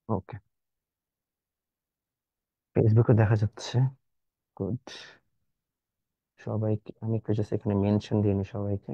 ওকে, ফেসবুকে দেখা যাচ্ছে। গুড। সবাইকে আমি একটু জাস্ট এখানে মেনশন দিয়ে নি সবাইকে।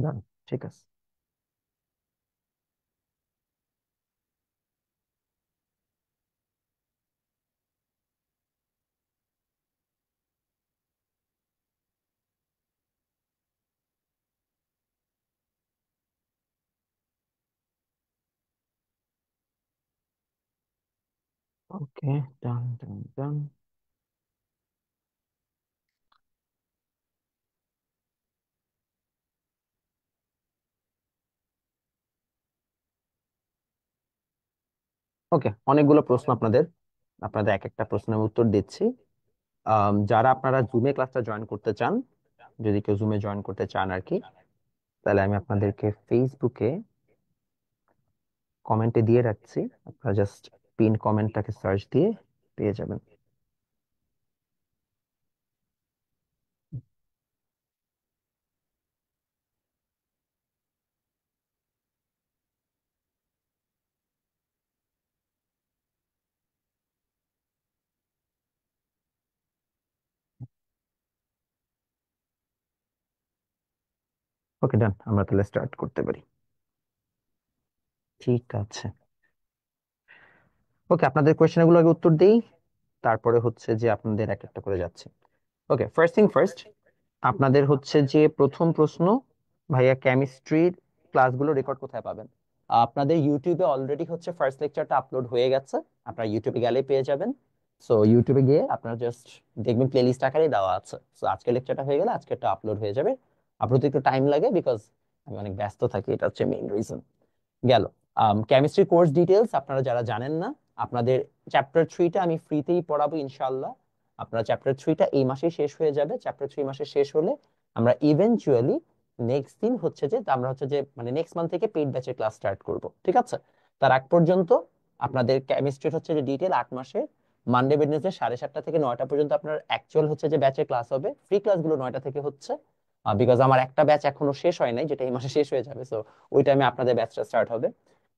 ডান। ঠিক আছে। ওকে, ডান ডান ডান। ওকে, অনেকগুলো প্রশ্ন আপনাদের। আপনাদের এক একটা প্রশ্নের উত্তর দিচ্ছি। যারা আপনারা জুমে ক্লাসটা জয়েন করতে চান, যদি কেউ জুমে জয়েন করতে চান আর কি, তাহলে আমি আপনাদেরকে ফেসবুকে কমেন্টে দিয়ে রাখছি। আপনারা জাস্ট পিন কমেন্টটাকে সার্চ দিয়ে পেয়ে যাবেন। ওকে, ডান। আমরা তাহলে স্টার্ট করতে পারি। ঠিক আছে। ওকে, আপনাদের কোয়েশ্চেন গুলো আগে উত্তর দেই, তারপরে হচ্ছে যে আপনাদের এক একটা করে যাচ্ছে। ওকে, ফার্স্ট থিং ফার্স্ট, আপনাদের হচ্ছে যে প্রথম প্রশ্ন, ভাইয়া কেমিস্ট্রির ক্লাসগুলো রেকর্ড কোথায় পাবেন? আপনাদের ইউটিউবে অলরেডি হচ্ছে ফার্স্ট লেকচারটা আপলোড হয়ে গেছে। আপনারা ইউটিউবে গেলে পেয়ে যাবেন। সো ইউটিউবে গিয়ে আপনারা জাস্ট দেখবেন প্লেলিস্ট আকারে দেওয়া আছে। সো আজকের লেকচারটা হয়ে গেলে আজকেরটা আপলোড হয়ে যাবে। আপলোড একটু টাইম লাগে বিকজ আমি অনেক ব্যস্ত থাকি, এটা হচ্ছে মেইন রিজন। গেল। কেমিস্ট্রি কোর্স ডিটেলস আপনারা যারা জানেন না, আপনাদের চ্যাপ্টার 3টা আমি ফ্রিতেই পড়াবো ইনশাআল্লাহ। আপনার চ্যাপ্টার 3টা এই মাসেই শেষ হয়ে যাবে। চ্যাপ্টার 3 মাসে শেষ হলে আমরা ইভেনচুয়ালি নেক্সট দিন হচ্ছে যে আমরা হচ্ছে যে মানে নেক্সট মান্থ থেকে পেইড ব্যাচের ক্লাস স্টার্ট করব, ঠিক আছে? তার আগ পর্যন্ত আপনাদের কেমিস্ট্রির হচ্ছে যে ডিটেল 8 মাসে মানডে ওয়েডনেসডে 7:30 থেকে 9টা পর্যন্ত আপনার অ্যাকচুয়াল হচ্ছে যে ব্যাচের ক্লাস হবে। ফ্রি ক্লাসগুলো 9টা থেকে হচ্ছে, বিকজ আমার একটা ব্যাচ এখনো শেষ হয় নাই, যেটা এই মাসে শেষ হয়ে যাবে। সো ওই টাইমে আপনাদের ব্যাচটা স্টার্ট হবে।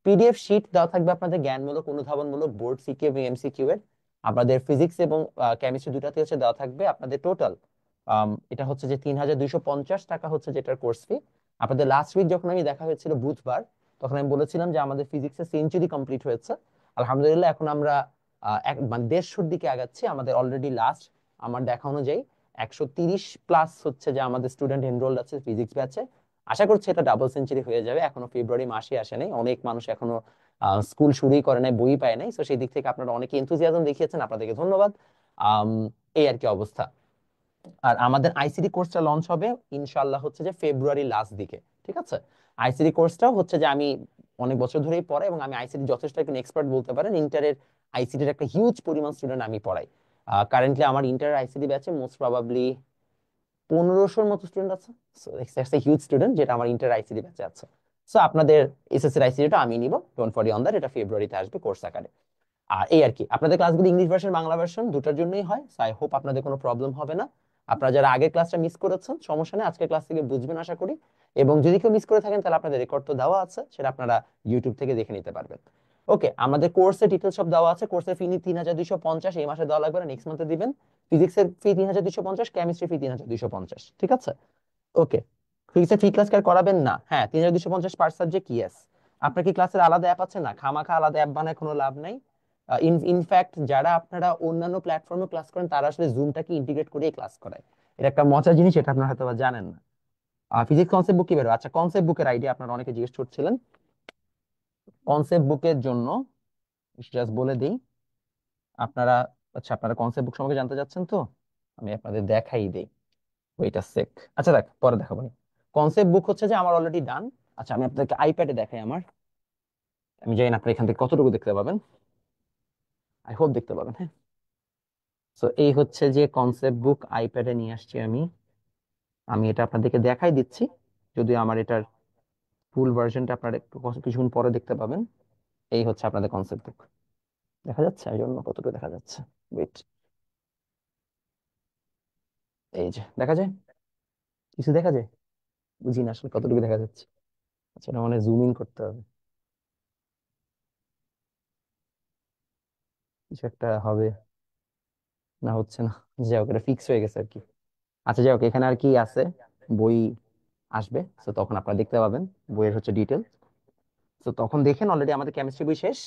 পিডিএফ শিট দেওয়া থাকবে আপনাদের জ্ঞানমূলক অনুধাবনমূলক বোর্ড সিকিউ এবং এমসিকিউ এর। আপনাদের ফিজিক্স এবং কেমিস্ট্রি দুটাতে হচ্ছে দেওয়া থাকবে আপনাদের টোটাল। এটা হচ্ছে যে 3,250 টাকা হচ্ছে যেটার কোর্স ফি। আপনাদের লাস্ট উইক যখন আমি দেখা হয়েছিল বুধবার, তখন আমি বলেছিলাম যে আমাদের ফিজিক্সের সেঞ্চুরি কমপ্লিট হয়েছে। আলহামদুলিল্লাহ এখন আমরা মানে 150-র দিকে আগাচ্ছি। আমাদের অলরেডি লাস্ট আমার দেখা অনুযায়ী 130+ হচ্ছে যে আমাদের স্টুডেন্ট এনরোল্ড আছে ফিজিক্স ব্যাচে। আশা করছি এটা ডাবল সেঞ্চুরি হয়ে যাবে। এখনো ফেব্রুয়ারি মাসই আসে নাই, অনেক মানুষ এখনো স্কুল শুরুই করে নাই, বই পায় নাই। তো সেই দিক থেকে আপনারা অনেকে এনথুজিয়াজম দেখিয়েছেন, আপনাদেরকে ধন্যবাদ। আম, এই আর কি অবস্থা। আর আমাদের আইসিডি কোর্সটা লঞ্চ হবে ইনশাআল্লাহ হচ্ছে যে ফেব্রুয়ারি লাস্ট দিকে, ঠিক আছে? আইসিডি কোর্সটাও হচ্ছে যে আমি অনেক বছর ধরেই পড়াই এবং আমি আইসিডি যথেষ্ট একজন এক্সপার্ট বলতে পারেন। ইন্টারের আইসিডির একটা হিউজ পরিমাণ স্টুডেন্ট আমি পড়াই। কারেন্টলি আমার ইন্টার আইসিডি ব্যাচে মোস্ট প্রবাবলি 1500-র মতো স্টুডেন্ট আছে। সো ইটস হিউজ স্টুডেন্ট যেটা আমার ইন্টার আইসিডি ব্যাচে আছে। সো আপনাদের এসএসসি আইসিডিটা আমি নিব, ডোন্ট ওয়ারি অন দ্যাট। এটা ফেব্রুয়ারিতে আসবে কোর্স আকারে। আর এই আর কি, আপনাদের ক্লাসগুলো ইংলিশ ভার্সন বাংলা ভার্সন দুটার জন্যই হয়। সো আই হোপ আপনাদের কোনো প্রবলেম হবে না। আপনারা যারা আগের ক্লাসটা মিস করেছেন সমস্যা নেই, আজকের ক্লাস থেকে বুঝবেন আশা করি। এবং যদি কেউ মিস করে থাকেন তাহলে আপনাদের রেকর্ড তো দেওয়া আছে, সেটা আপনারা ইউটিউব থেকে দেখে নিতে পারবেন। ওকে, আমাদের কোর্সের ডিটেলস সব দেওয়া আছে। কোর্সের ফি 3,250 এই মাসে দেওয়া লাগবে না, নেক্সট মান্থে দিবেন। ফিজিক্সের ফি 3,250, কেমিস্ট্রি ফি 3,250, ঠিক আছে? ওকে। ফিজিক্সের ফ্রি ক্লাস করাবেন না? হ্যাঁ, 3,250 পার সাবজেক্ট, ইয়েস। আপনার কি ক্লাসের আলাদা অ্যাপ আছে? না, খামাখা আলাদা অ্যাপ বানায় কোনো লাভ নাই। ইনফ্যাক্ট যারা আপনারা অন্যান্য প্ল্যাটফর্মে ক্লাস করেন তারা আসলে জুমটাকে ইন্টিগ্রেট করে ক্লাস করায়। এটা একটা মজার জিনিস, এটা আপনারা হয়তো বা জানেন না। ফিজিক্স কনসেপ্ট বুক কি বেরো? আচ্ছা, কনসেপ্ট বুকের আইডিয়া আপনারা অনেকে জিজ্ঞেস করছিলেন। কনসেপ্ট বুকের জন্য জাস্ট বলে দিই আপনারা, আচ্ছা আপনারা কনসেপ্ট বুক সম্পর্কে জানতে চাচ্ছেন তো আমি আপনাদের দেখাই দেই। ওয়েট আ সেক, আচ্ছা দেখ পরে দেখাবো। কনসেপ্ট বুক হচ্ছে যে আমার অলরেডি ডান। আচ্ছা আমি আপনাদেরকে আইপ্যাডে দেখাই আমার। আমি জানি না আপনারা এখান থেকে কতটুকু দেখতে পাবেন, আই হোপ দেখতে পাবেন, হ্যাঁ। সো এই হচ্ছে যে কনসেপ্ট বুক আইপ্যাডে নিয়ে আসছি আমি। আমি এটা আপনাদেরকে দেখাই দিচ্ছি, যদিও আমার এটার ফুল ভার্সনটা আপনারা একটু কিছুক্ষণ পরে দেখতে পাবেন। এই হচ্ছে আপনাদের কনসেপ্ট বুক, দেখা যাচ্ছে এই জন্য কতটুকু দেখা যাচ্ছে, ওয়েট, এই যে দেখা যায়, কিছু দেখা যায়, বুঝি না আসলে কতটুকু দেখা যাচ্ছে। আচ্ছা এটা মানে জুম ইন করতে হবে, কিছু একটা হবে, না হচ্ছে না, যাই হোক এটা ফিক্স হয়ে গেছে আর কি। আচ্ছা যাই হোক, এখানে আর কি আছে, বই আসবে, তো তখন আপনারা দেখতে পাবেন বইয়ের হচ্ছে ডিটেল। তো তখন দেখেন, অলরেডি আমাদের কেমিস্ট্রি বই শেষ।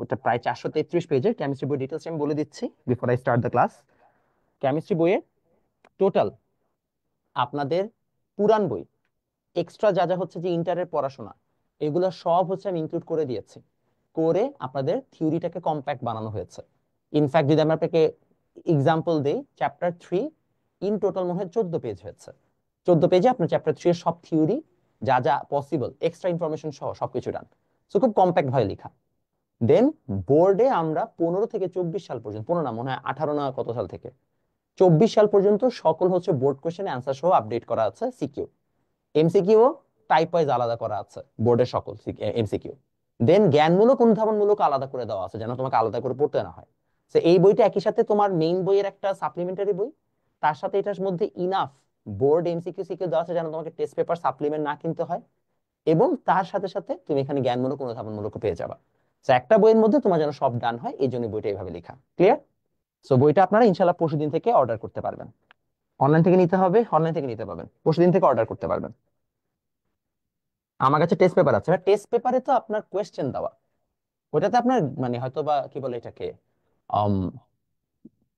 এটা প্রায় 433 পেজের কেমিস্ট্রি বই, ডিটেলস আমি বলে দিচ্ছি before I start the class. Chemistry বইয়ের টোটাল আপনাদের পুরান বই এক্সট্রা যা যা হচ্ছে যে ইন্টারের পড়াশোনা, এগুলো সব হচ্ছে আমি ইনক্লুড করে দিয়েছি, করে আপনাদের থিওরিটাকে কম্প্যাক্ট বানানো হয়েছে। ইনফ্যাক্ট যদি আমি আপনাকে এক্সাম্পল দেই, চ্যাপ্টার 3 ইন টোটাল মনে হয় 14 পেজ হয়েছে। 14 পেজে আপনার চ্যাপ্টার 3 এর সব থিওরি যা যা পসিবল এক্সট্রা ইনফরমেশন সহ সবকিছু ডান। সো খুব কম্প্যাক্ট ভাবে লেখা। দেন বোর্ডে আমরা 15 থেকে 24 সাল পর্যন্ত, 15 না মনে হয় 18 না কত সাল থেকে 24 সাল পর্যন্ত সকল হচ্ছে বোর্ড কোশ্চেন অ্যান্সার সহ আপডেট করা আছে। সিকিউ এমসিকিউ টাইপ ওয়াইজ আলাদা করা আছে বোর্ডের সকল এমসিকিউ। দেন জ্ঞানমূলক অনুধাবনমূলক আলাদা করে দেওয়া আছে, যেন তোমাকে আলাদা করে পড়তে না হয়। তো এই বইটা একই সাথে তোমার মেইন বইয়ের একটা সাপ্লিমেন্টারি বই, তার সাথে এটার মধ্যে ইনাফ বোর্ড এমসিকিউ সিকিউ দেওয়া আছে যেন তোমাকে টেস্ট পেপার সাপ্লিমেন্ট না কিনতে হয়। এবং তার সাথে সাথে তুমি এখানে জ্ঞানমূলক অনুধাবনমূলক পেয়ে যাবা। তো একটা বইয়ের মধ্যে তোমার যেন সব ডান হয়, এই জন্য বইটা এইভাবে লেখা। ক্লিয়ার? সো বইটা আপনারা ইনশাল্লাহ পরশুদিন থেকে অর্ডার করতে পারবেন। অনলাইন থেকে নিতে হবে, অনলাইন থেকে নিতে পারবেন, পরশুদিন থেকে অর্ডার করতে পারবেন। আমার কাছে টেস্ট পেপার আছে, টেস্ট পেপারে তো আপনার কোয়েশ্চেন দেওয়া, ওটাতে আপনার মানে হয়তো বা কি বলে এটাকে,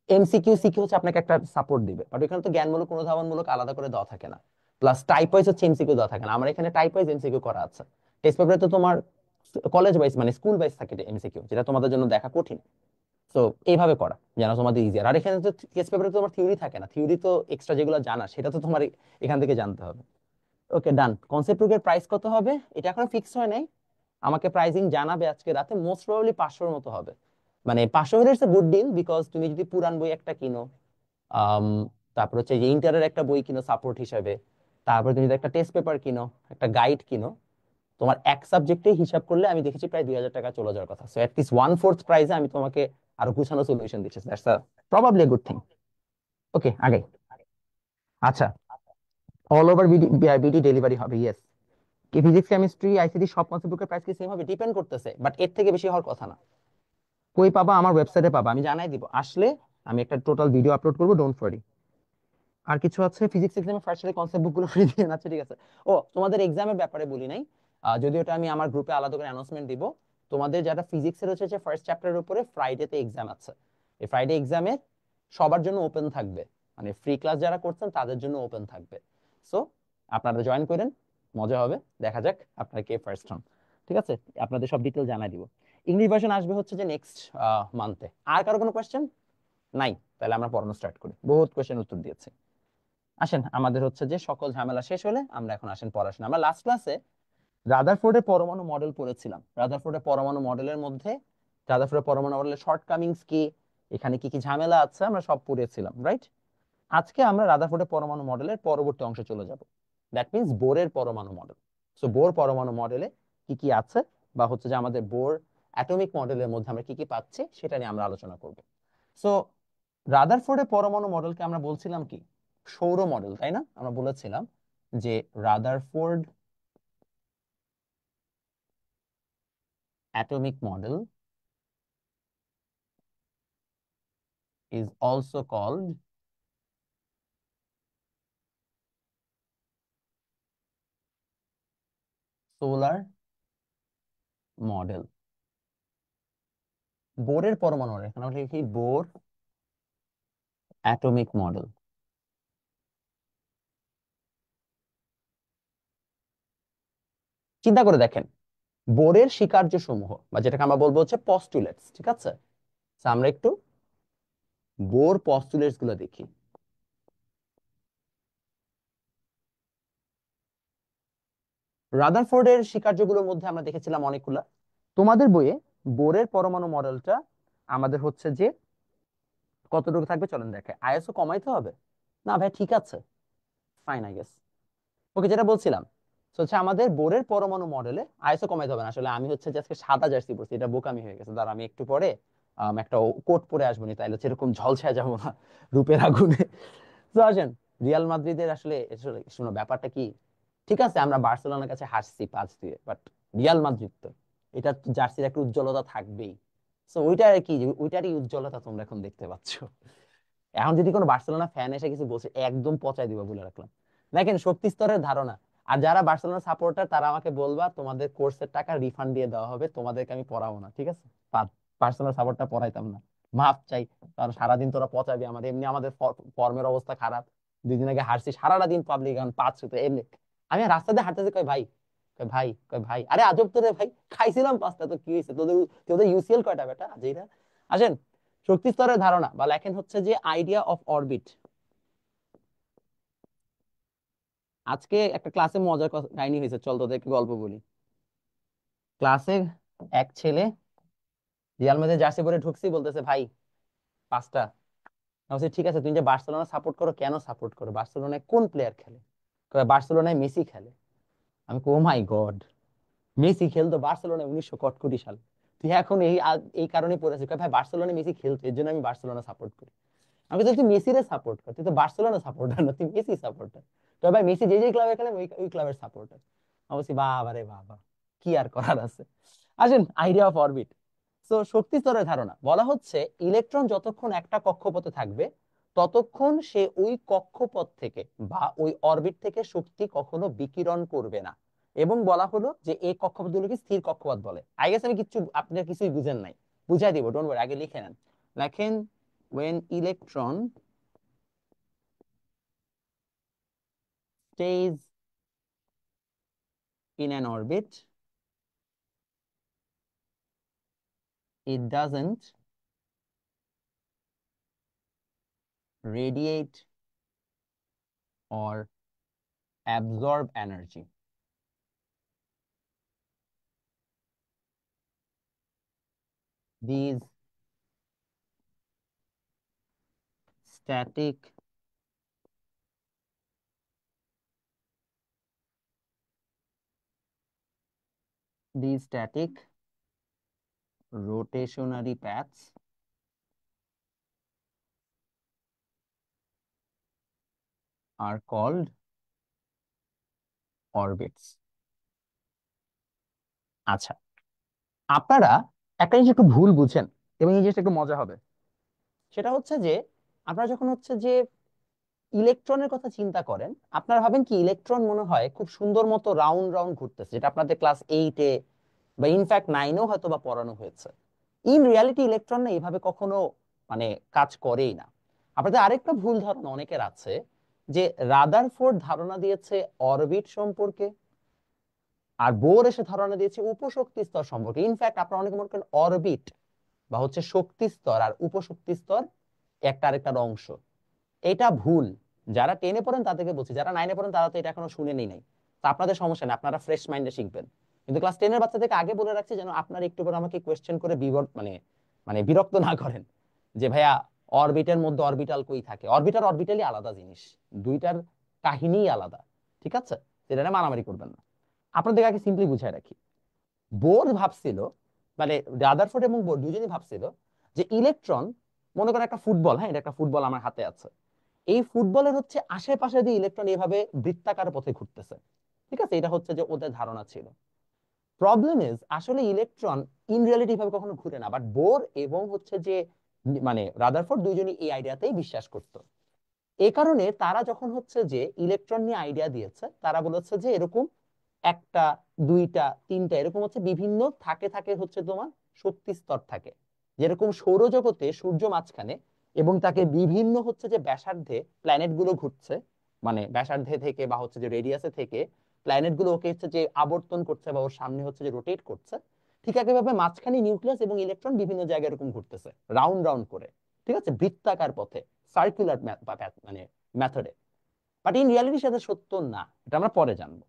এমসিকিউ সিকিউ হচ্ছে আপনাকে একটা সাপোর্ট দিবে, বাট ওখানে তো জ্ঞানমূলক অনুধাবনমূলক আলাদা করে দেওয়া থাকে না। প্লাস টাইপ ওয়াইজ হচ্ছে এমসিকিউ দেওয়া থাকে না, আমার এখানে টাইপ ওয়াইজ এমসিকিউ করা আছে। টেস্ট পেপারে তো তোমার কলেজ ওয়াইজ মানে স্কুল ওয়াইজ থাকে এমসিকিউ, যেটা তোমাদের জন্য দেখা কঠিন। তো এইভাবে করা যেন তোমাদের ইজিয়ার। আর এখানে তো টেস্ট পেপারে তো তোমার থিওরি থাকে না, থিওরি তো এক্সট্রা যেগুলো জানা সেটা তো তোমার এখান থেকে জানতে হবে। ওকে ডান। কনসেপ্ট বুকের প্রাইস কত হবে এটা এখনো ফিক্স হয় নাই, আমাকে প্রাইসিং জানাবে আজকে রাতে, মোস্ট প্রবাবলি 500-এর মতো হবে। মানে 500 হলে it's a good deal, because তুমি যদি পুরান বই একটা কিনো, আম, তারপর হচ্ছে যে ইন্টারের একটা বই কিনো সাপোর্ট হিসাবে, তারপর তুমি যদি একটা টেস্ট পেপার কিনো, একটা গাইড কিনো, তোমার এক সাবজেক্টে হিসাব করলে আমি দেখেছি প্রায় 2000 টাকা চলে যাওয়ার কথা। সো অ্যাটলিস্ট 1/4 প্রাইসে আমি তোমাকে আরো গুছানো সলিউশন দিচ্ছি, that's probably a good thing. Okay আগে, আচ্ছা, all over BD, BD delivery হবে, ইয়েস। কি ফিজিক্স কেমিস্ট্রি আইসিটি সব কনসেপ্ট বুকের প্রাইস কি সেম হবে? ডিপেন্ড করতেছে, বাট এর থেকে বেশি হওয়ার কথা না। কই পাবা? আমার ওয়েবসাইটে পাবা, আমি জানাই দিব আসলে। আমি একটা টোটাল ভিডিও আপলোড করবো, ডোন্ট ওয়ারি। আর কিছু আছে? ফিজিক্স এক্সামে ফার্স্ট ইয়ারের কনসেপ্ট বুকগুলো ফ্রি দিয়ে আচ্ছা ঠিক আছে। ও তোমাদের এক্সামের ব্যাপারে বলি নাই, যদিও এটা আমি আমার গ্রুপে আলাদা করে অ্যানাউন্সমেন্ট দিব। তোমাদের যারা ফিজিক্সের হচ্ছে যে ফার্স্ট চ্যাপ্টারের উপরে ফ্রাইডেতে এক্সাম আছে, এই ফ্রাইডে এক্সামে সবার জন্য ওপেন থাকবে, মানে ফ্রি ক্লাস যারা করছেন তাদের জন্য ওপেন থাকবে। সো আপনারা জয়েন করেন, মজা হবে, দেখা যাক আপনারা কে ফার্স্ট হন। ঠিক আছে, আপনাদের সব ডিটেল জানাই দিব। ইংলিশ ভার্সন আসবে হচ্ছে যে নেক্সট মান্থে। আর কারো কোনো কোয়েশ্চেন নাই? তাহলে আমরা পড়ানো স্টার্ট করি, বহুত কোয়েশ্চেন উত্তর দিয়েছি। আসেন, আমাদের হচ্ছে যে সকল ঝামেলা শেষ হলে আমরা এখন আসেন পড়াশোনা। আমরা লাস্ট ক্লাসে রাদারফোর্ডের পরমাণু মডেল পড়েছিলাম। রাদারফোর্ডের পরমাণু মডেলের মধ্যে রাদারফোর্ডের পরমাণু মডেলের শর্টকামিংস কি, এখানে কি কি ঝামেলা আছে আমরা সব পড়েছিলাম, রাইট? আজকে আমরা রাদারফোর্ডের পরমাণু মডেলের পরবর্তী অংশে চলে যাব, দ্যাট মিন্স বোরের পরমাণু মডেল। সো বোর পরমাণু মডেলে কি কি আছে, বা হচ্ছে যে আমাদের বোর অ্যাটমিক মডেলের মধ্যে আমরা কি কি পাচ্ছি সেটা নিয়ে আমরা আলোচনা করব। সো রাদারফোর্ডের পরমাণু মডেলকে আমরা বলছিলাম কি, সৌর মডেল, তাই না? আমরা বলেছিলাম যে Rutherford atomic model is also called solar model. বোরের পরমাণু মডেল, এখানে আমরা লিখি বোর অ্যাটমিক মডেল। চিন্তা করে দেখেন, বোরের স্বীকার্য সমূহ বা যেটাকে আমরা বলবো হচ্ছে পস্টুলেটস, ঠিক আছে? তো আমরা একটু বোর পস্টুলেটস গুলো দেখি। রাদারফোর্ডের স্বীকার্যগুলোর মধ্যে আমরা দেখেছিলাম অনেকগুলা। তোমাদের বইয়ে বোরের পরমাণু মডেলটা আমাদের হচ্ছে যে কতটুকু থাকবে চলেন দেখে। আইএসও কমাইতে হবে না ভাই, ঠিক আছে, ফাইন আই গেস। ওকে, যেটা বলছিলাম তো হচ্ছে আমাদের বোরের পরমাণু মডেলে আইএসও কমাইতে হবে না। আসলে আমি হচ্ছে যে আজকে সাদা জার্সি পরছি, এটা বোকামি হয়ে গেছে। ধর আমি একটু পরে একটা কোট পরে আসবো নি, তাইলে হচ্ছে এরকম ঝলসায় যাবো না রূপের আগুনে। তো আসেন, রিয়াল মাদ্রিদের আসলে আসলে শোনো ব্যাপারটা কি। ঠিক আছে, আমরা বার্সেলোনার কাছে হারছি 5-2, বাট রিয়াল মাদ্রিদ তো, এটা জার্সির একটা উজ্জ্বলতা থাকবেই। তো ওইটার কি, ওইটারই উজ্জ্বলতা তোমরা এখন দেখতে পাচ্ছ। এখন যদি কোনো বার্সেলোনা ফ্যান এসে কিছু বলছে, একদম পচাই দিবা বলে রাখলাম। দেখেন, শক্তি স্তরের ধারণা। আর যারা বার্সেলোনা সাপোর্টার তারা আমাকে বলবা, তোমাদের কোর্সের টাকা রিফান্ড দিয়ে দেওয়া হবে, তোমাদেরকে আমি পড়াবো না, ঠিক আছে? বার্সেলোনা সাপোর্টটা পড়াইতাম না, মাফ চাই। কারণ সারাদিন তোরা পচাবি আমাদের, এমনি আমাদের ফর্মের অবস্থা খারাপ। 2 দিন আগে হারছি সারাটা দিন, পাবলিক এখন 5 এমনি। আমি রাস্তা দিয়ে হাঁটতেছি, কই ভাই, কই ভাই, কই ভাই, আরে আজব তো রে ভাই, খাইছিলাম 5টা, তো কি হয়েছে তোদের? তোদের ইউসিএল কয়টা বেটা যেটা। আসেন, শক্তি স্তরের ধারণা বা লেখেন হচ্ছে যে আইডিয়া অফ অরবিট। আজকে একটা ক্লাসে মজার কাহিনী হয়েছে, চল তোদেরকে গল্প বলি। ক্লাসে এক ছেলে রিয়াল মাদ্রিদ জার্সি পরে ঢুকছি, বলতেছে ভাই 5টা। আমি বলছি ঠিক আছে, তুমি যে বার্সেলোনা সাপোর্ট করো, কেন সাপোর্ট করো? বার্সেলোনায় কোন প্লেয়ার খেলে? কয় বার্সেলোনায় মেসি খেলে। আমি কই ও মাই গড, মেসি খেলতো বার্সেলোনায় 1900 সালে, তুই এখন এই কারণে পড়েছিস? কয় ভাই বার্সেলোনায় মেসি খেলতো, এর জন্য আমি বার্সেলোনা সাপোর্ট করি। আমি তো, তুই মেসিরে সাপোর্ট কর, তুই তো বার্সেলোনা সাপোর্টার না, তুই মেসি সাপোর্টার। তো ভাই মেসি যে যে ক্লাবে খেলে ওই ওই ক্লাবের সাপোর্টার। অবশ্যই, বাবা রে বাবা, কি আর করার আছে। আসেন, আইডিয়া অফ অরবিট। তো শক্তি স্তরের ধারণা বলা হচ্ছে ইলেকট্রন যতক্ষণ একটা কক্ষপথে থাকবে ততক্ষণ সে ওই কক্ষপথ থেকে বা ওই অরবিট থেকে শক্তি কখনো বিকিরণ করবে না। এবং বলা হলো যে এই কক্ষপথগুলোকে স্থির কক্ষপথ বলে। আই গেস আমি কিছু, আপনারা কিছুই বুঝেন নাই, বুঝাই দিব, ডোন্ট ওয়ারি, আগে লিখে নেন। লেখেন when electron stays in an orbit, it doesn't radiate or absorb energy. These static these static rotationary paths are called orbits. আচ্ছা, আপনারা একটা জিনিস একটু ভুল বুঝেন এবং এই জিনিসটা একটু মজা হবে। সেটা হচ্ছে যে আপনারা যখন হচ্ছে যে ইলেকট্রনের কথা চিন্তা করেন, আপনারা ভাবেন কি ইলেকট্রন মনে হয় খুব সুন্দর মতো রাউন্ড রাউন্ড ঘুরতেছে, যেটা আপনাদের ক্লাস 8-এ বা ইনফ্যাক্ট 9-এও হয়তো বা পড়ানো হয়েছে। ইন রিয়ালিটি ইলেকট্রন না এইভাবে কখনো মানে কাজ করেই না। আপনাদের আরেকটা ভুল ধারণা অনেকের আছে, যে রাদারফোর্ড ধারণা দিয়েছে অরবিট সম্পর্কে, আর বোর এসে ধারণা দিয়েছে উপশক্তি স্তর সম্পর্কে। ইনফ্যাক্ট আপনারা অনেকে মনে করেন অরবিট বা হচ্ছে শক্তি স্তর আর উপশক্তি স্তর একটা আরেকটার অংশ। এটা ভুল। যারা 10-এ পড়েন তাদেরকে বলছি, যারা 9-এ পড়েন তারা তো এটা এখনো শুনেনি নাই। তো আপনাদের সমস্যা নেই, আপনারা ফ্রেশ মাইন্ডে শিখবেন। কিন্তু ক্লাস 10-এর বাচ্চাদেরকে আগে বলে রাখছি যেন আপনারা একটু করে আমাকে কোয়েশ্চেন করে মানে মানে বিরক্ত না করেন, যে ভাইয়া অরবিটের মধ্যে অরবিটাল কই থাকে। অরবিটাল অরবিটালি আলাদা জিনিস, দুইটার কাহিনীই আলাদা, ঠিক আছে? সেটা নিয়ে মারামারি করবেন না। আপনাদের আগে সিম্পলি বুঝাই রাখি, বোর ভাবছিল, মানে রাদারফোর্ড এবং বোর দুজনই ভাবছিল যে ইলেকট্রন, মনে করেন একটা ফুটবল, হ্যাঁ এটা একটা ফুটবল আমার হাতে আছে, এই ফুটবলের হচ্ছে আশেপাশে দিয়ে ইলেকট্রন এইভাবে বৃত্তাকার পথে ঘুরতেছে, ঠিক আছে? এটা হচ্ছে যে ওদের ধারণা ছিল। প্রবলেম ইজ আসলে ইলেকট্রন ইন রিয়ালিটি ভাবে কখনো ঘুরে না, বাট বোর এবং হচ্ছে যে মানে রাদারফোর্ড দুইজনই এই আইডিয়াতেই বিশ্বাস করতো। এই কারণে তারা যখন হচ্ছে যে ইলেকট্রন নিয়ে আইডিয়া দিয়েছে, তারা বলেছে যে এরকম একটা, দুইটা, তিনটা, এরকম হচ্ছে বিভিন্ন থাকে থাকে হচ্ছে তোমার শক্তি স্তর থাকে। যেরকম সৌরজগতে সূর্য মাঝখানে এবং তাকে বিভিন্ন হচ্ছে যে ব্যাসার্ধে প্ল্যানেট গুলো ঘুরছে, মানে ব্যাসার্ধে থেকে বা হচ্ছে যে রেডিয়াসে থেকে প্ল্যানেট গুলো ওকে হচ্ছে যে আবর্তন করছে বা ওর সামনে হচ্ছে যে রোটেট করছে, ঠিক একইভাবে মাঝখানে নিউক্লিয়াস এবং ইলেকট্রন বিভিন্ন জায়গায় এরকম ঘুরতেছে রাউন্ড রাউন্ড করে, ঠিক আছে, বৃত্তাকার পথে, সার্কুলার মানে মেথডে। বাট ইন রিয়ালিটি সেটা সত্য না, এটা আমরা পরে জানবো।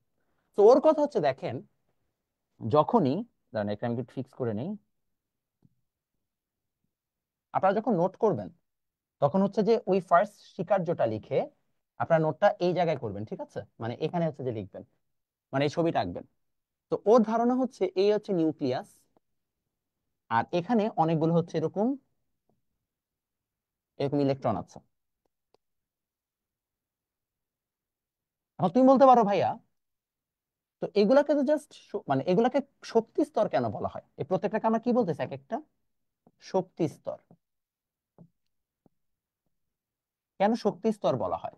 তো ওর কথা হচ্ছে দেখেন, যখনই, দাঁড়ান এটা আমি একটু ফিক্স করে নেই, আপনারা যখন নোট করবেন তখন হচ্ছে যে ওই ফার্স্ট স্বীকার্যটা লিখে আপনার নোটটা এই জায়গায় করবেন, ঠিক আছে, মানে এখানে হচ্ছে যে লিখবেন, মানে এই ছবিটা আঁকবেন। তো ওর ধারণা হচ্ছে এই হচ্ছে নিউক্লিয়াস, আর এখানে অনেকগুলো হচ্ছে এরকম এরকম ইলেকট্রন আছে। এখন তুমি বলতে পারো ভাইয়া, তো এগুলাকে তো জাস্ট মানে এগুলাকে শক্তি স্তর কেন বলা হয়? এই প্রত্যেকটাকে আমরা কি বলতেছি এক একটা শক্তি স্তর। কেন শক্তি স্তর বলা হয়?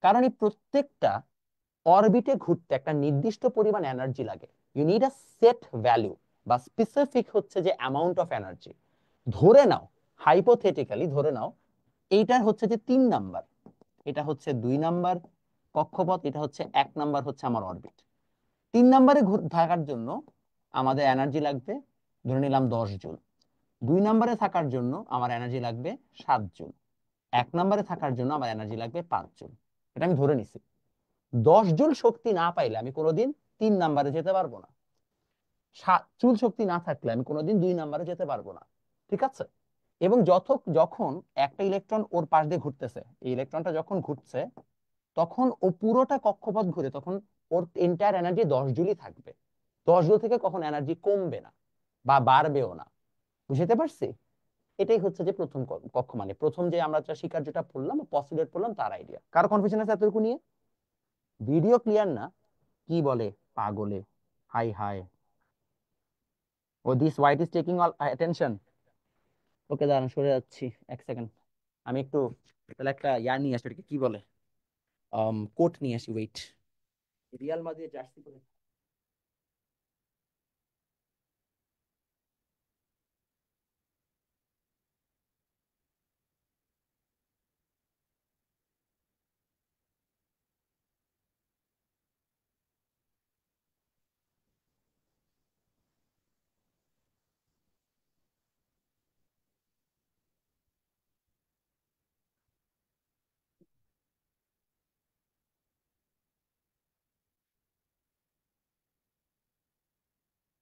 কারণ এই প্রত্যেকটা অরবিটে ঘুরতে একটা নির্দিষ্ট পরিমাণ এনার্জি লাগে। You need a set value বা স্পেসিফিক হচ্ছে যে অ্যামাউন্ট অফ এনার্জি। ধরে নাও, হাইপোথেটিক্যালি ধরে নাও এইটার হচ্ছে যে 3 নাম্বার, এটা হচ্ছে 2 নাম্বার কক্ষপথ, এটা হচ্ছে 1 নাম্বার হচ্ছে আমার অরবিট। 3 নাম্বারে থাকার জন্য আমাদের এনার্জি লাগবে ধরে নিলাম 10 জুল। 2 নাম্বারে থাকার জন্য আমার এনার্জি লাগবে 7 জুল। 1 নাম্বারে থাকার জন্য আমার এনার্জি লাগবে 5 জুল। এটা আমি ধরে নিছি। 10 জুল শক্তি না পাইলে আমি কোনোদিন 3 নাম্বারে যেতে পারবো না। 7 জুল শক্তি না থাকলে আমি কোনোদিন 2 নাম্বারে যেতে পারবো না, ঠিক আছে। এবং যখন একটা ইলেকট্রন ওর পাশ দিয়ে ঘুরতেছে, এই ইলেকট্রনটা যখন ঘুরছে তখন ও পুরোটা কক্ষপথ ঘুরে, তখন ওর এন্টায়ার এনার্জি 10 জুলই থাকবে। 10 জুল থেকে কখন এনার্জি কমবে না বা বাড়বেও না। বুঝতে পারছি? এটাই হচ্ছে যে প্রথম মানে প্রথম যে আমরা যে স্বীকার্যটা পড়লাম, পসিলেট পড়লাম, তার আইডিয়া। কারো কনফিউশন আছে এতটুকু নিয়ে? ভিডিও ক্লিয়ার না? কি বলে পাগলে? Hi hi, oh this white is taking all attention. Okay দাঁড়ান, সরে যাচ্ছি 1 সেকেন্ড। আমি একটু তাহলে একটা ইয়ার নিয়ে আসি, ওটাকে কি বলে, কোট নিয়ে আসি, ওয়েট। রিয়াল মাদ্রিদ জার্সি পরে।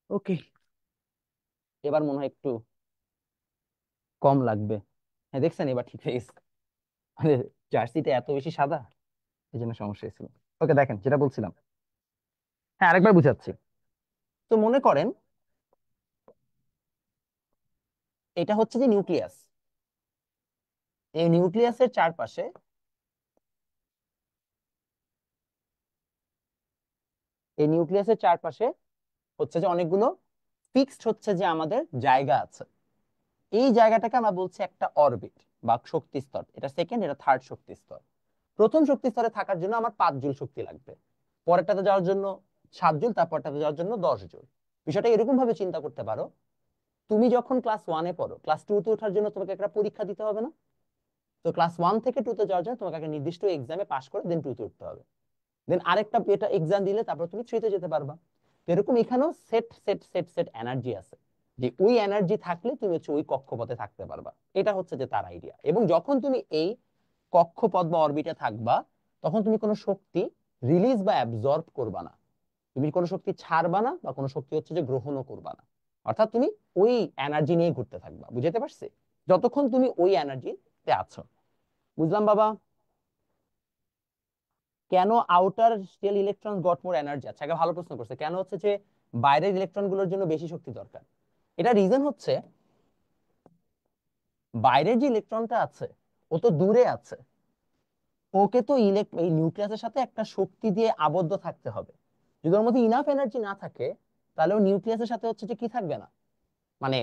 ওকে, এবার মনে হয় একটু কম লাগবে। হ্যাঁ দেখছেন, এবার ঠিক হয়ে গেছে। মানে জার্সিতে এত বেশি সাদা, এই জন্য সমস্যা হয়েছিল। ওকে দেখেন যেটা বলছিলাম, হ্যাঁ আরেকবার বুঝাচ্ছি। তো মনে করেন এটা হচ্ছে যে নিউক্লিয়াস। এই নিউক্লিয়াসের চারপাশে, এই নিউক্লিয়াসের চারপাশে হচ্ছে যে অনেকগুলো ফিক্সড হচ্ছে যে আমাদের জায়গা আছে। এই জায়গাটাকে আমরা বলছি একটা অরবিট বা শক্তি স্তর। এটা সেকেন্ড, এটা থার্ড শক্তি স্তর। প্রথম শক্তি স্তরে থাকার জন্য আমার 5 জুল শক্তি লাগবে, পরেরটাতে যাওয়ার জন্য 7 জুল, তারপরটাতে যাওয়ার জন্য 10 জুল। বিষয়টা এরকম ভাবে চিন্তা করতে পারো, তুমি যখন ক্লাস 1-এ পড়ো, ক্লাস 2-তে ওঠার জন্য তোমাকে একটা পরীক্ষা দিতে হবে না? তো ক্লাস 1 থেকে 2-তে যাওয়ার জন্য তোমাকে একটা নির্দিষ্ট এক্সামে পাশ করে দেন 2-তে উঠতে হবে। দেন আরেকটা এটা এক্সাম দিলে তারপর তুমি 3-তে যেতে পারবা। তো এরকম এখানেও set set set set energy আছে, যে ওই এনার্জি থাকলে তুমি হচ্ছে ওই কক্ষপথে থাকতে পারবা। এটা হচ্ছে যে তার আইডিয়া। এবং যখন তুমি এই কক্ষপথ বা অরবিটে থাকবা, তখন তুমি কোনো শক্তি রিলিজ বা অ্যাবজর্ব করবা না, তুমি কোনো শক্তি ছাড়বা না বা কোনো শক্তি হচ্ছে যে গ্রহণও করবা না। অর্থাৎ তুমি ওই এনার্জি নিয়ে ঘুরতে থাকবা। বুঝতে পারছি? যতক্ষণ তুমি ওই এনার্জিতে আছো। বুঝলাম বাবা। কেন outer shell electron got more energy? আচ্ছা, আগে ভালো প্রশ্ন করছে, কেন হচ্ছে যে বাইরের ইলেকট্রন গুলোর জন্য বেশি শক্তি দরকার। এটা রিজন হচ্ছে, বাইরের যে ইলেকট্রনটা আছে ও তো দূরে আছে, ওকে তো এই নিউক্লিয়াসের সাথে একটা শক্তি দিয়ে আবদ্ধ থাকতে হবে। যদি ওর মধ্যে ইনাফ এনার্জি না থাকে, তাহলে ও নিউক্লিয়াসের সাথে হচ্ছে যে কি থাকবে না, মানে,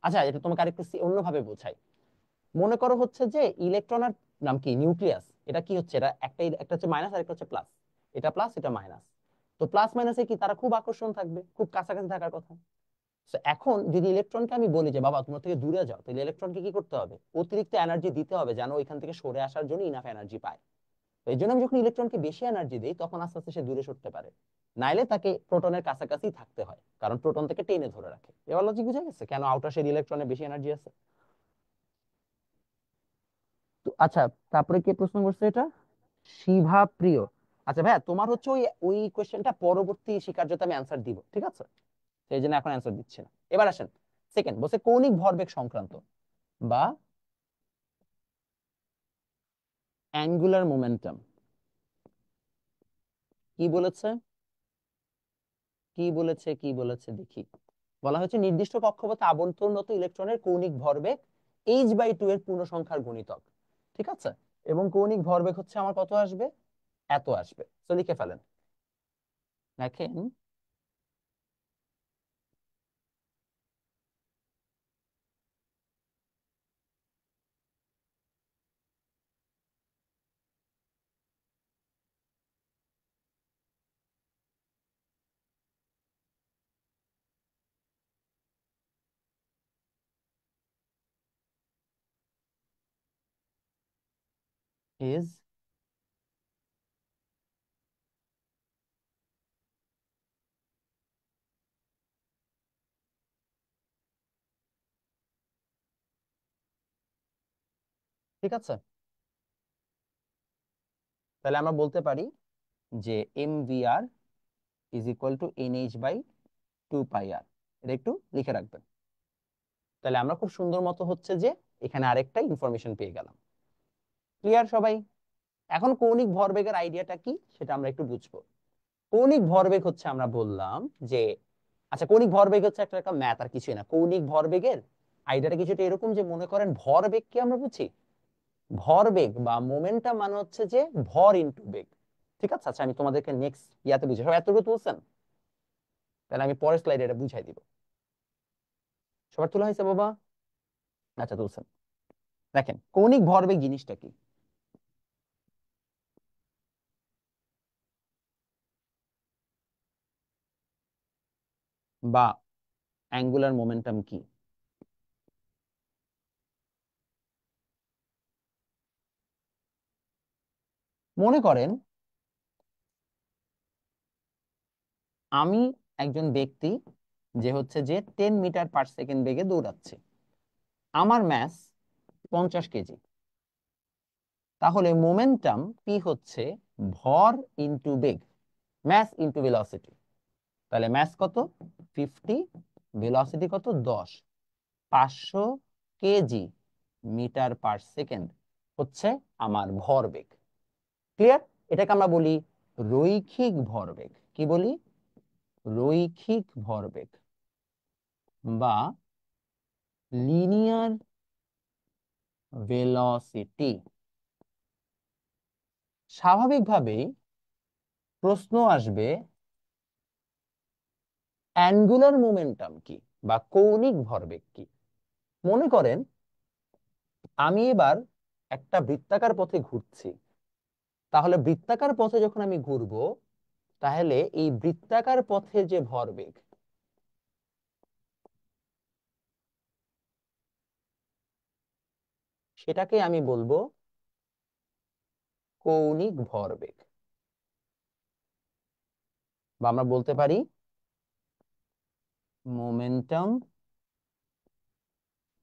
আচ্ছা এটা তোমাকে আরেকটু অন্যভাবে বোঝাই। মনে করো হচ্ছে যে ইলেকট্রনের নাম কি নিউক্লিয়াস, এটা কি হচ্ছে, এটা একটা একটা হচ্ছে মাইনাস আর একটা হচ্ছে প্লাস, এটা প্লাস এটা মাইনাস। তো প্লাস মাইনাসে কি তারা খুব আকর্ষণ থাকবে, খুব কাছাকাছি থাকার কথা। তো এখন যদি ইলেকট্রনকে আমি বলি যে বাবা তোমার থেকে দূরে যাও, তাহলে ইলেকট্রনকে কি করতে হবে? অতিরিক্ত এনার্জি দিতে হবে যেন ওইখান থেকে সরে আসার জন্য ইনাফ এনার্জি পায়। তো এই জন্য আমি যখন ইলেকট্রনকে বেশি এনার্জি দিই তখন আস্তে আস্তে সে দূরে সরতে পারে। নাইলে তাকে প্রোটনের কাছাকাছি থাকতে হয়, কারণ প্রোটন থেকে টেনে ধরে রাখে। এবার লজিক বুঝা গেছে কেন আউটার শেল ইলেকট্রনের বেশি এনার্জি আছে? তো আচ্ছা, তারপরে কে প্রশ্ন করছে এটা? শিভা প্রিয়। আচ্ছা ভাইয়া, তোমার হচ্ছে ওই ওই কোশ্চেনটা পরবর্তী স্বীকার্যতা আমি অ্যান্সার দিব, ঠিক আছে? সেই জন্য এখন অ্যান্সার দিচ্ছি না। এবার আসেন সেকেন্ড, বলছে কৌণিক ভরবেগ সংক্রান্ত বা অ্যাঙ্গুলার মোমেন্টাম। কি বলেছে? কি বলেছে দেখি। বলা হয়েছে নির্দিষ্ট কক্ষপথে আবর্তনরত ইলেকট্রনের কৌণিক ভরবেগ h/2 এর পূর্ণ সংখ্যার গুণিতক। ঠিক আছে? এবং কৌণিক ভরবেগ হচ্ছে আমার কত আসবে? এত আসবে। তো লিখে ফেলেন। দেখেন, ইজ, ঠিক আছে? তাহলে আমরা বলতে পারি যে M V R is equal to NH/2 πr। এটা একটু লিখে রাখবেন। তাহলে আমরা খুব সুন্দর মতো হচ্ছে যে এখানে আরেকটা ইনফরমেশন পেয়ে গেলাম। ক্লিয়ার সবাই? এখন কৌণিক ভরবেগের আইডিয়াটা কি সেটা আমরা একটু বুঝবো। কৌণিক ভরবেগ হচ্ছে আমরা বললাম যে, আচ্ছা কৌণিক ভরবেগ হচ্ছে একটা একটা ম্যাথ, আর কিছুই না। কৌণিক ভরবেগের আইডিয়াটা কিছুটা এরকম যে, মনে করেন ভরবেগকে আমরা বুঝি ভরবেগ বা মোমেন্টাম মানে হচ্ছে যে ভর ইনটু বেগ। ঠিক আছে? আচ্ছা আমি তোমাদেরকে নেক্সট ইয়াতে বুঝাই। সবাই এতটুকু তুলছেন? তাহলে আমি পরের স্লাইডে এটা বুঝাই দিব। সবার তোলা হয়েছে বাবা? আচ্ছা তুলছেন। দেখেন কৌণিক ভরবেগ জিনিসটা কি বা অ্যাঙ্গুলার মোমেন্টাম কি। মনে করেন আমি একজন ব্যক্তি যে হচ্ছে যে 10 মিটার পার সেকেন্ড বেগে দৌড়াচ্ছে। আমার ম্যাস 50 কেজি। তাহলে মোমেন্টাম পি হচ্ছে ভর ইনটু বেগ, ম্যাস ইনটু ভেলোসিটি। তাহলে ম্যাস কত? 50, ভেলোসিটি কত? 10। 500 কেজি মিটার পার সেকেন্ড হচ্ছে আমার ভরবেগ। ক্লিয়ার? এটাকে আমরা বলি রৈখিক ভরবেগ। কি বলি? রৈখিক ভরবেগ বা লিনিয়ার ভেলোসিটি। স্বাভাবিকভাবেই প্রশ্ন আসবে অ্যাঙ্গুলার মোমেন্টাম কি বা কৌণিক ভরবেগ কি। মনে করেন আমি এবার একটা বৃত্তাকার পথে ঘুরছি। তাহলে বৃত্তাকার পথে যখন আমি ঘুরবো, তাহলে এই বৃত্তাকার পথে যে ভরবেগ, সেটাকে আমি বলবো কৌণিক ভরবেগ। বা আমরা বলতে পারি momentum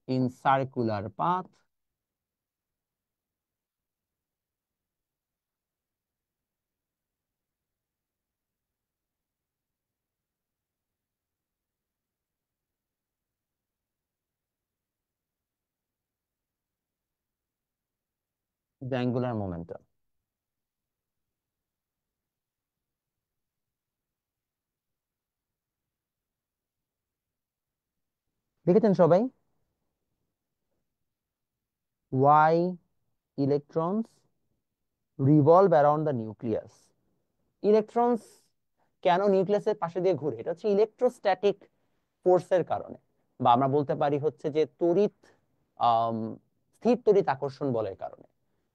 in circular path angular momentum. দেখেছেন সবাই? Why electrons revolve around the nucleus. Electrons কেন নিউক্লিয়াসের পাশে দিয়ে ঘুরে? এটা হচ্ছে ইলেকট্রোস্ট্যাটিক ফোর্সের কারণে, বা আমরা বলতে পারি হচ্ছে যে তড়িৎ আম, স্থির তড়িৎ আকর্ষণ বলের কারণে।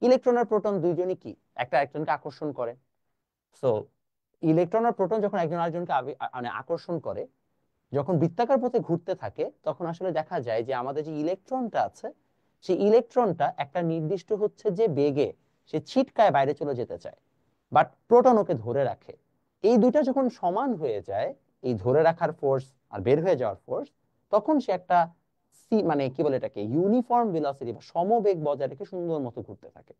ইলেকট্রন আর প্রোটন দুইজনই কি একটা একজনকে আকর্ষণ করে। সো ইলেকট্রন আর প্রোটন যখন একজন আরেকজনকে মানে আকর্ষণ করে, যখন বৃত্তাকার পথে ঘুরতে থাকে তখন আসলে দেখা যায় যে আমাদের যে ইলেকট্রনটা আছে সেই ইলেকট্রনটা একটা নির্দিষ্ট হচ্ছে যে বেগে সে ছিটকায় বাইরে চলে যেতে চায়, বাট প্রোটন ওকে ধরে রাখে। এই দুইটা যখন সমান হয়ে যায়, এই ধরে রাখার ফোর্স আর বের হয়ে যাওয়ার ফোর্স, তখন সে একটা মানে কি বলে এটাকে ইউনিফর্ম ভেলোসিটি বা সমবেগ বজায় রেখে সুন্দর মতো ঘুরতে থাকে।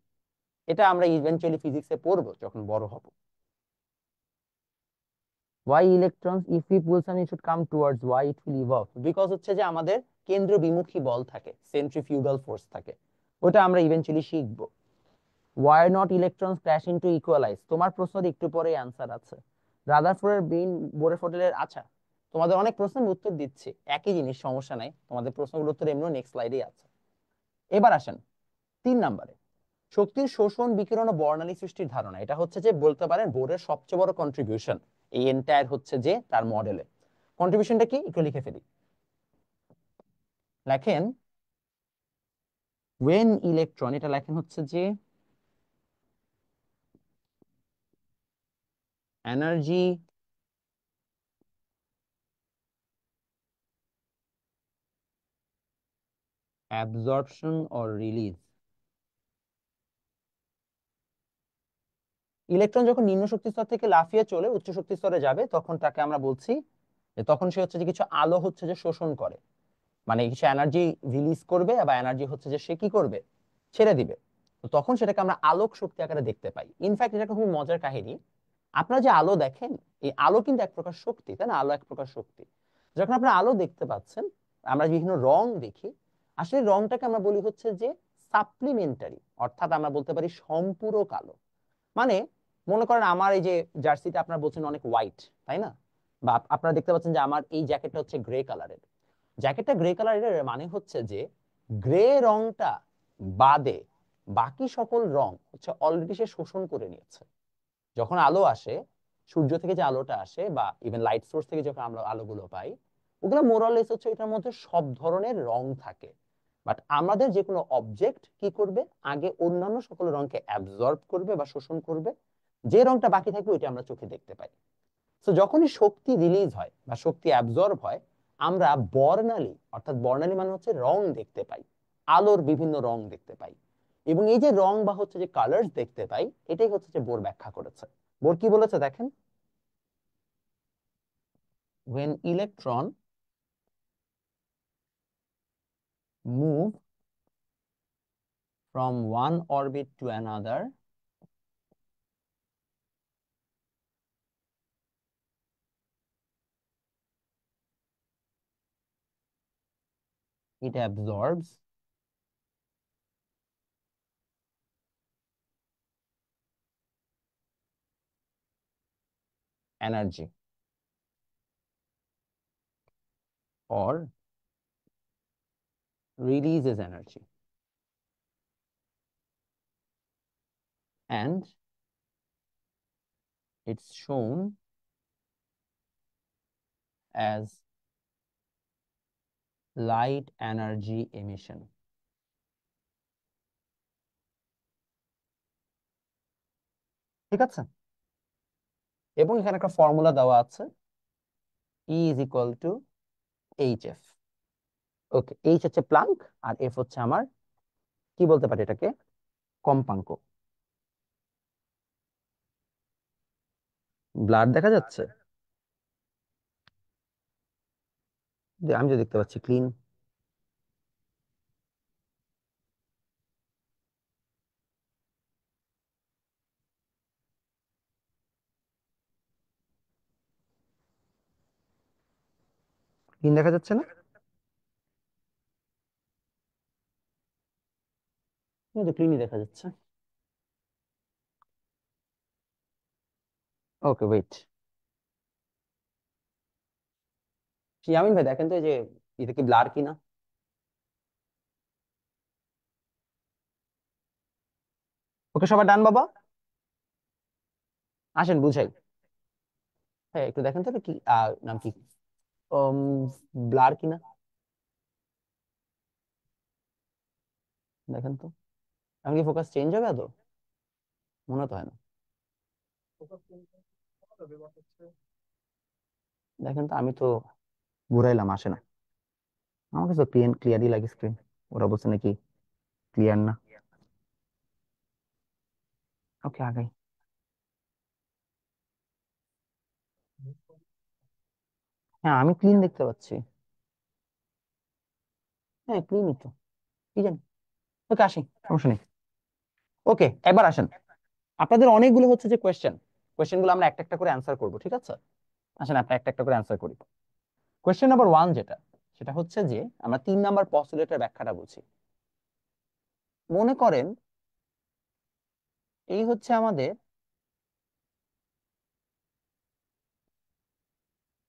এটা আমরা ইভেন্চুয়ালি ফিজিক্সে পড়বো যখন বড় হব। why electrons, if we pull some, it should come towards, why it will evolve, because হচ্ছে যে আমাদের কেন্দ্র বিমুখী বল থাকে, সেন্ট্রিফিউগাল ফোর্স থাকে, ওটা আমরা ইভেন্চুয়ালি শিখবো। why not electrons crash into equalize, তোমার প্রশ্নের একটু পরেই অ্যান্সার আছে। রাদারফোর্ডের বিন বোরেফোর্ডের, আচ্ছা তোমাদের অনেক প্রশ্নের উত্তর দিচ্ছি, একই জিনিস, সমস্যা নাই, তোমাদের প্রশ্নগুলোর উত্তর এমনিও নেক্সট স্লাইডেই আছে। এবার আসেন 3 নম্বরে, শক্তির শোষণ, বিকিরণ ও বর্ণালী সৃষ্টির ধারণা। এটা হচ্ছে যে বলতে পারেন বোরের সবচেয়ে বড় কন্ট্রিবিউশন এই এন্টায়ার হচ্ছে যে তার মডেলে। কন্ট্রিবিউশনটা কি একটু লিখে ফেলি। লেখেন ওয়েন ইলেকট্রন, এটা লেখেন হচ্ছে যে energy absorption or release. Electron যখন নিম্ন শক্তি স্তর থেকে লাফিয়ে চলে উচ্চ শক্তি স্তরে যাবে তখন তাকে আমরা বলছি যে তখন সে হচ্ছে যে কিছু আলো হচ্ছে যে শোষণ করে, মানে কিছু এনার্জি রিলিজ করবে বা এনার্জি হচ্ছে যে সে কি করবে, ছেড়ে দিবে। তো তখন সেটাকে আমরা আলোক শক্তি আকারে দেখতে পাই। ইনফ্যাক্ট এটা একটা খুব মজার কাহিনী, আপনারা যে আলো দেখেন এই আলো কিন্তু এক প্রকার শক্তি, তাই না? আলো এক প্রকার শক্তি। যখন আপনারা আলো দেখতে পাচ্ছেন, আমরা বিভিন্ন রং দেখি, আসলে রংটাকে আমরা বলি হচ্ছে যে সাপ্লিমেন্টারি, অর্থাৎ আমরা বলতে পারি সম্পূরক আলো। মানে মনে করেন আমার এই যে জার্সিটা আপনারা বলছেন অনেক হোয়াইট, তাই না? বা আপনারা দেখতে পাচ্ছেন যে আমার এই জ্যাকেটটা হচ্ছে গ্রে কালারের। জ্যাকেটটা গ্রে কালারের মানে হচ্ছে যে গ্রে রংটা বাদে বাকি সকল রং হচ্ছে অলরেডি সে শোষণ করে নিয়েছে। যখন আলো আসে, সূর্য থেকে যে আলোটা আসে বা ইভেন লাইট সোর্স থেকে যখন আমরা আলোগুলো পাই, ওগুলো মোরালেস হচ্ছে এটার মধ্যে সব ধরনের রং থাকে। বাট আমাদের যে কোনো অবজেক্ট কি করবে, আগে অন্যান্য সকল রংকে অ্যাবজর্ব করবে বা শোষণ করবে, যে রংটা বাকি থাকবে ওইটা আমরা চোখে দেখতে পাই। তো যখনই শক্তি রিলিজ হয় বা শক্তি অ্যাবজর্ব হয়, আমরা বর্ণালী, অর্থাৎ বর্ণালী মানে হচ্ছে রং দেখতে পাই, আলোর বিভিন্ন রং দেখতে পাই। এবং এই যে রং বা হচ্ছে যে কালার্স দেখতে পাই, এটাই হচ্ছে যে বোর ব্যাখ্যা করেছে। বোর কি বলেছে দেখেন, when electron move from one orbit to another, it absorbs energy or releases energy, and it's shown as light energy emission। ঠিক আছে? এবং এখানে একটা ফর্মুলা দেওয়া আছে, E is equal to hf। Okay, H হচ্ছে প্লাঙ্ক আর এফ হচ্ছে আমার কি বলতে পারি এটাকে, কম্পাঙ্ক। ব্লাড দেখা যাচ্ছে? আমি তো দেখতে পাচ্ছি ক্লিন। ক্লিন দেখা যাচ্ছে না? কিন্তু ক্লিনই দেখা যাচ্ছে। ওকে ওয়েট, ইয়ামিন ভাই দেখেন তো এই যে এটা কি ব্লার কিনা। ওকে সবাই ডান বাবা, আসেন বুঝাই। হ্যাঁ একটু দেখেন তো এটা কি নাম কি, ব্লার কিনা দেখেন তো। এখন কি ফোকাস চেঞ্জ হবে আদৌ? মনে তো হয় না। দেখেন তো, আমি তো ঘুরাইলাম, আসে না। আমার কাছে ক্লিয়ারই লাগে স্ক্রিন। ওরা বলছে নাকি ক্লিয়ার না। ওকে, আগাই। হ্যাঁ, আমি ক্লিন দেখতে পাচ্ছি। হ্যাঁ, ক্লিনই তো। কি জানি। ওকে, আসি, সমস্যা নেই। ওকে, এবার আসেন। আপনাদের অনেকগুলো হচ্ছে যে কোয়েশ্চেন গুলো আমরা একটা একটা করে অ্যান্সার করবো, ঠিক আছে? আসেন আমরা একটা একটা করে অ্যান্সার করি। কোয়েশ্চেন নাম্বার 1 যেটা, সেটা হচ্ছে যে আমরা 3 নাম্বার পস্তুলেটের ব্যাখ্যাটা বুঝি। মনে করেন এই হচ্ছে আমাদের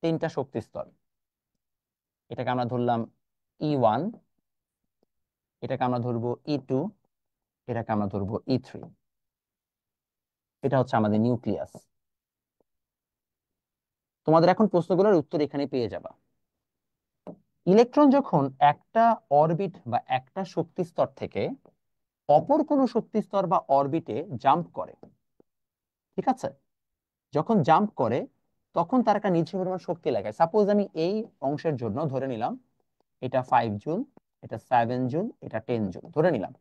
3টা শক্তি স্তর। এটাকে আমরা ধরলাম E1, এটাকে আমরা ধরবো E2, এটাকে আমরা ধরবো E3। এটা হচ্ছে আমাদের নিউক্লিয়াস। তোমাদের এখন প্রশ্নগুলোর উত্তর এখানে পেয়ে যাবা। ইলেকট্রন যখন একটা অরবিট বা একটা শক্তি স্তর থেকে অপর কোনো শক্তি স্তর বা অরবিটে জাম্প করে, ঠিক আছে? যখন জাম্প করে তখন তার একটা নির্দিষ্ট পরিমাণ শক্তি লাগে। সাপোজ আমি এই অংশের জন্য ধরে নিলাম এটা 5 জুল, এটা 7 জুল, এটা 10 জুল ধরে নিলাম,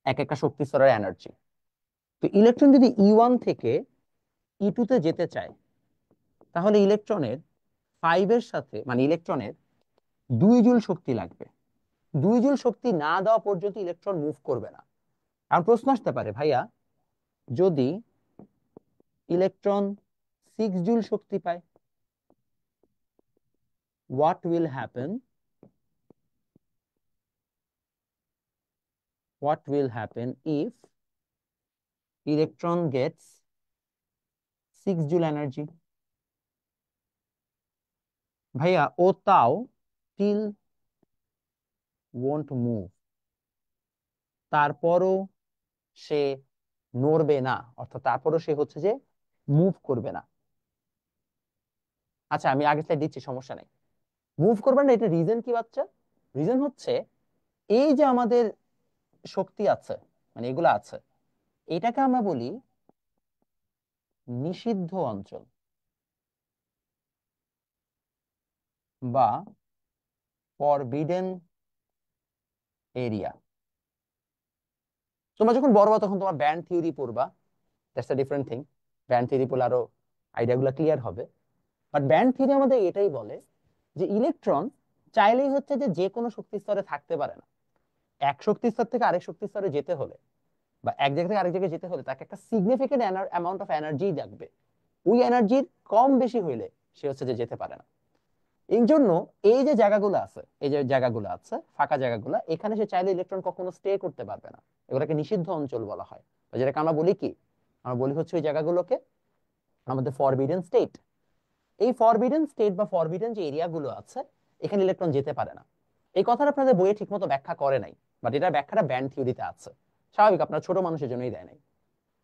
এক একটা শক্তি স্তরের এনার্জি। তো ইলেকট্রন যদি E1 থেকে E2 তে যেতে চায়, তাহলে ইলেকট্রনের 5 এর সাথে মানে ইলেকট্রনের 2 জুল শক্তি লাগবে। 2 জুল শক্তি না দেওয়া পর্যন্ত ইলেকট্রন মুভ করবে না। আর প্রশ্ন আসতে পারে, ভাইয়া যদি ইলেকট্রন 6 জুল শক্তি পায়, what will happen, what will happen if electron gets 6 joule energy? ভাইয়া ও তাও still won't move, তারপরও সে নড়বে না, অর্থাৎ তারপরও সে হচ্ছে যে মুভ করবে না। আচ্ছা, আমি আগে স্লাইড দিচ্ছি, সমস্যা নেই। মুভ করবে না, এটা রিজন কি বাচ্চা? রিজন হচ্ছে এই যে আমাদের শক্তি আছে, মানে এগুলো আছে, এটাকে আমরা বলি নিষিদ্ধ অঞ্চল বা ফরবিডেন এরিয়া। তোমরা যখন বড় হবা তখন তোমার ব্যান্ড থিওরি পড়বা, that's a different thing. Band theory পড়লে আরো আইডিয়াগুলো ক্লিয়ার হবে। বাট ব্যান্ড থিওরি আমাদের এটাই বলে যে ইলেকট্রন চাইলেই হচ্ছে যে যে কোনো শক্তি স্তরে থাকতে পারে না। এক শক্তি স্তর থেকে আরেক শক্তি স্তরে যেতে হলে বা এক জায়গা থেকে আরেক জায়গায় যেতে হলে তাকে একটা সিগনিফিকেন্ট অ্যামাউন্ট অফ এনার্জি লাগবে। ওই এনার্জির কম বেশি হইলে সে হচ্ছে যে যেতে পারে না। এই জন্য এই যে জায়গাগুলো আছে, এই যে জায়গাগুলো আছে ফাঁকা জায়গাগুলো, এখানে সে চাইলে ইলেকট্রন কখনো স্টে করতে পারবে না। এগুলোকে নিষিদ্ধ অঞ্চল বলা হয়। যেটাকে আমরা বলি কি, আমরা বলি হচ্ছে ওই জায়গাগুলোকে আমাদের ফরবিডেন স্টেট। এই ফরবিডেন স্টেট বা ফরবিডেন যে এরিয়া গুলো আছে, এখানে ইলেকট্রন যেতে পারে না। এই কথাটা আপনাদের বইয়ে ঠিকমতো ব্যাখ্যা করে নাই, বাট এটার ব্যাখ্যাটা ব্যান্ড থিওরিতে আছে। স্বাভাবিক, আপনার ছোট মানুষের জন্যই দেয় নাই।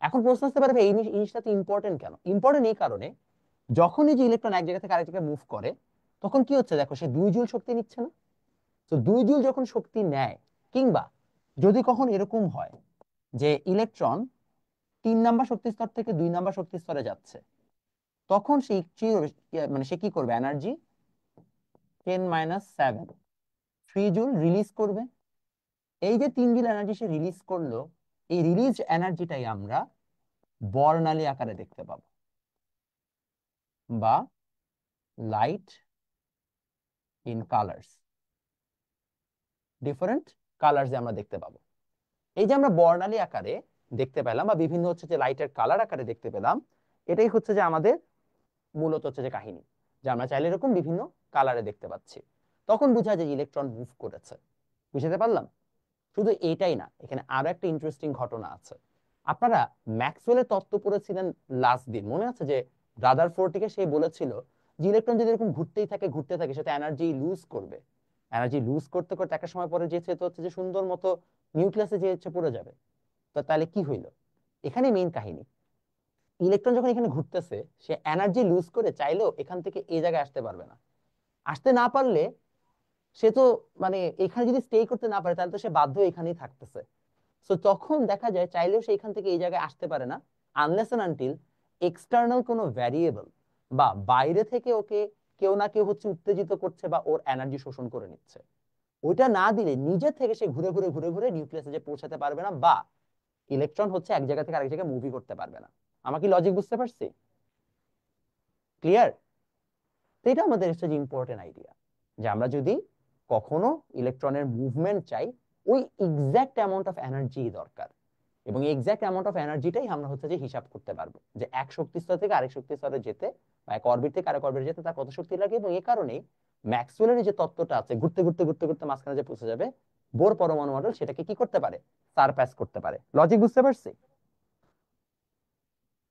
এখন প্রশ্ন আসতে পারবে এই জিনিসটা তো ইম্পর্টেন্ট কেন? ইম্পর্টেন্ট এই কারণে, যখনই যে ইলেকট্রন এক জায়গা থেকে আরেক জায়গায় মুভ করে, তখন কি হচ্ছে দেখো, সে 2 জুল শক্তি নিচ্ছে না? তো 2 জুল যখন শক্তি নেয়, কিংবা যদি কখন এরকম হয় যে ইলেকট্রন 3 নাম্বার শক্তি স্তর থেকে 2 নাম্বার শক্তি স্তরে যাচ্ছে, তখন সে মানে সে কি করবে, এনার্জি 10 - 7 3 জুল রিলিজ করবে। এই যে 3 জুল এনার্জি সে রিলিজ করলো, এই রিলিজ এনার্জিটাই আমরা বর্ণালী আকারে দেখতে পাবো বা light in colours, different colours আমরা দেখতে পাবো। এই যে আমরা বর্ণালী আকারে দেখতে পেলাম বা বিভিন্ন হচ্ছে যে লাইটের কালার আকারে দেখতে পেলাম, এটাই হচ্ছে যে আমাদের মূলত হচ্ছে যে কাহিনী, যে আমরা চাইলে এরকম বিভিন্ন কালারে দেখতে পাচ্ছি। তখন বোঝা যায় ইলেকট্রন মুভ করেছে। বুঝতে পারলাম? শুধু এটাই না, এখানে আরো একটা ইন্টারেস্টিং ঘটনা আছে। আপনারা ম্যাক্সওয়েলের তত্ত্ব পড়েছিলেন লাস্ট দিন, মনে আছে? যে রাদারফোর্ডকে সে বলেছিল যে ইলেকট্রন যদি এরকম ঘুরতেই থাকে ঘুরতে থাকে, সেটা এনার্জি লুজ করবে। এনার্জি লুজ করতে করতে একটা সময় পরে যেছে তো হচ্ছে যে সুন্দর মতো নিউক্লিয়াসে যে হচ্ছে পড়ে যাবে। তো তাহলে কি হইলো? এখানে মেইন কাহিনী, ইলেকট্রন যখন এখানে ঘুরতেছে সে এনার্জি লুজ করে চাইলেও এখান থেকে এই জায়গায় আসতে পারবে না। আসতে না পারলে সে তো মানে এখানে যদি স্টে করতে না পারে, তাহলে তো সে বাধ্য এখানেই থাকতেছে। সো তখন দেখা যায় চাইলেও সে এখান থেকে এই জায়গায় আসতে পারে না, আনলেস এন্ড আনটিল এক্সটার্নাল কোনো ভ্যারিয়েবল বা বাইরে থেকে ওকে কেউ না কেউ হচ্ছে উত্তেজিত করছে বা ওর এনার্জি শোষণ করে নিচ্ছে। ওইটা না দিলে নিজে থেকে সে ঘুরে ঘুরে ঘুরে ঘুরে নিউক্লিয়াসে যে পৌঁছাতে পারবে না, বা ইলেকট্রন হচ্ছে এক জায়গা থেকে আরেক জায়গায় মুভি করতে পারবে না। আমার কি লজিক বুঝতে পারছি? ক্লিয়ার? তো এটা আমাদের হচ্ছে যে ইম্পর্টেন্ট আইডিয়া, যে আমরা যদি কখনো ইলেকট্রনের মুভমেন্ট চাই, ওই এক্সাক্ট অ্যামাউন্ট অফ এনার্জি দরকার, এবং এই এক্সাক্ট অ্যামাউন্ট অফ এনার্জিটাই আমরা হচ্ছে যে হিসাব করতে পারবো, যে এক শক্তি স্তর থেকে আরেক শক্তি স্তরে যেতে, বা এক অরবিট থেকে আরেক অরবিটে যেতে তার কত শক্তি লাগে। এবং এই কারণেই ম্যাক্সওয়েলের যে তত্ত্বটা আছে, ঘুরতে ঘুরতে ঘুরতে ঘুরতে মাঝখানে যে পৌঁছে যাবে, বোর পরমাণু মডেল সেটাকে কি করতে পারে, সারপ্যাস করতে পারে। লজিক বুঝতে পারছি?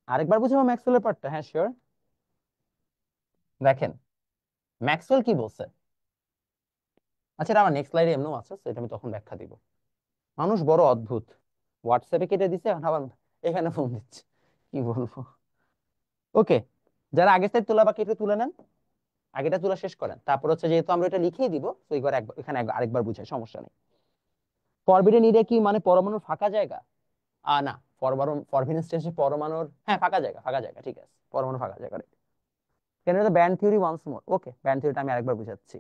আরেকবার বুঝাবো ম্যাক্সওয়েলের পার্টটা? হ্যাঁ, শিওর। দেখেন ম্যাক্সওয়েল কি বলছে। আচ্ছা, এটা আমার নেক্সট স্লাইডে এমনও আছে, তো এটা আমি তখন ব্যাখ্যা দিব। মানুষ বড় অদ্ভুত, হোয়াটসঅ্যাপে কেটে দিছে, এখন আবার এখানে ফোন দিচ্ছে, কি বলবো। ওকে, যারা আগের সাইড তোলা বাকি একটু তুলে নেন, আগেটা তোলা শেষ করেন, তারপর হচ্ছে যেহেতু আমরা এটা লিখিয়ে দিব, তো এবার এখানে আরেকবার বুঝাই, সমস্যা নেই। ফরবিডেন এরিয়া কি মানে পরমাণুর ফাঁকা জায়গা? না, ফরবিডেন স্টেশনে পরমাণুর, হ্যাঁ, ফাঁকা জায়গা, ফাঁকা জায়গা, ঠিক আছে, পরমাণু ফাঁকা জায়গা। কেন ব্যান্ড থিওরি ওয়ান্স মোর। ওকে, ব্যান্ড থিওরিটা আমি আরেকবার বুঝাচ্ছি।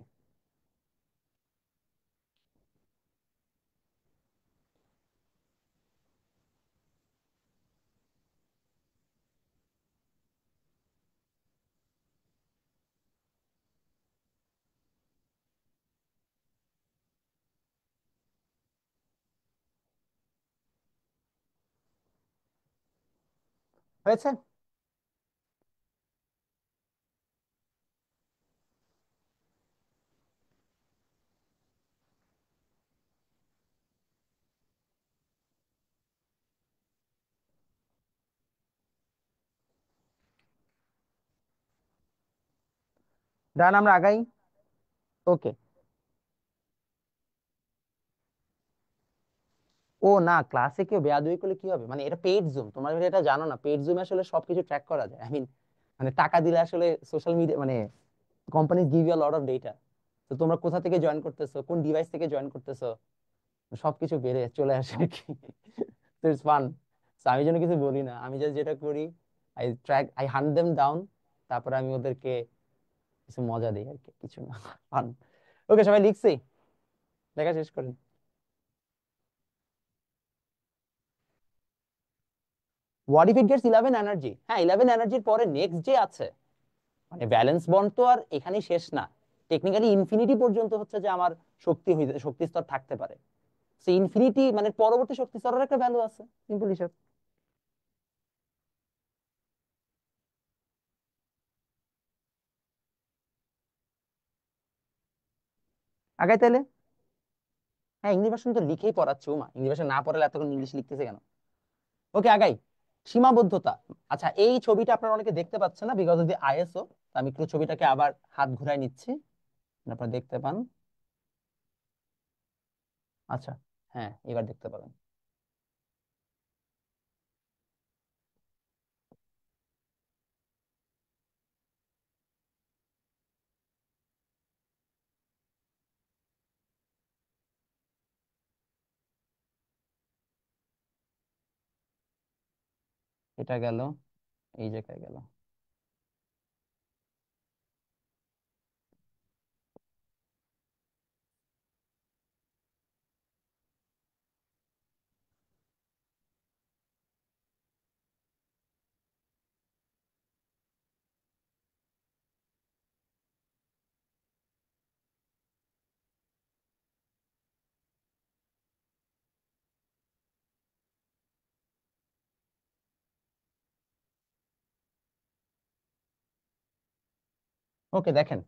হয়েছে? ডান, আমরা আগাই। ওকে। ও না, ক্লাসে কেউ বেয়াদবি করলে কি হবে, মানে এটা পেইড জুম, তোমরা যদি এটা জানো না, পেইড জুমে আসলে সবকিছু ট্র্যাক করা যায়। আই মিন, মানে টাকা দিলে আসলে সোশ্যাল মিডিয়া, মানে company give you a lot of data. তো তোমরা কোথা থেকে জয়েন করতেছো, কোন ডিভাইস থেকে জয়েন করতেছো, সবকিছু বেড়ে চলে আসে আর কি। তো ইটস ফান। আমি যেন কিছু বলি না, আমি জাস্ট যেটা করি, আই হান্ট দেম ডাউন, তারপরে আমি ওদেরকে কিছু মজা দিই আর কি, কিছু না, ফান। ওকে, সবাই লিখছি? লেখা শেষ করেন। What if it gets 11 energy? হ্যাঁ, 11 এনার্জির পরে নেক্সট যে আছে, মানে ব্যালেন্স বন্ড তো আর এখানেই শেষ না, টেকনিক্যালি ইনফিনিটি পর্যন্ত হচ্ছে যে আমার শক্তি স্তর থাকতে পারে। সেই ইনফিনিটি মানে পরবর্তী শক্তি স্তরের একটা ভ্যালু আছে, সিম্পল হিসাব। আগাই তাহলে। হ্যাঁ, ইংলিশ ভার্সন তো লিখেই পড়াচ্ছি, মা ইংলিশ ভার্সন না পড়ালে এতক্ষণ ইংলিশ লিখতেছে কেন? ওকে, আগাই। সীমাবদ্ধতা। আচ্ছা, এই ছবিটা আপনারা অনেকে দেখতে পাচ্ছেন না, বিকজ অফ দি আইএসও। আমি একটু ছবিটাকে আবার হাত ঘুরাই নিচ্ছি, আপনারা দেখতে পান। আচ্ছা, হ্যাঁ, এবার দেখতে পাবেন। এটা গেল, এই জায়গায় গেল। ওকে, দেখেন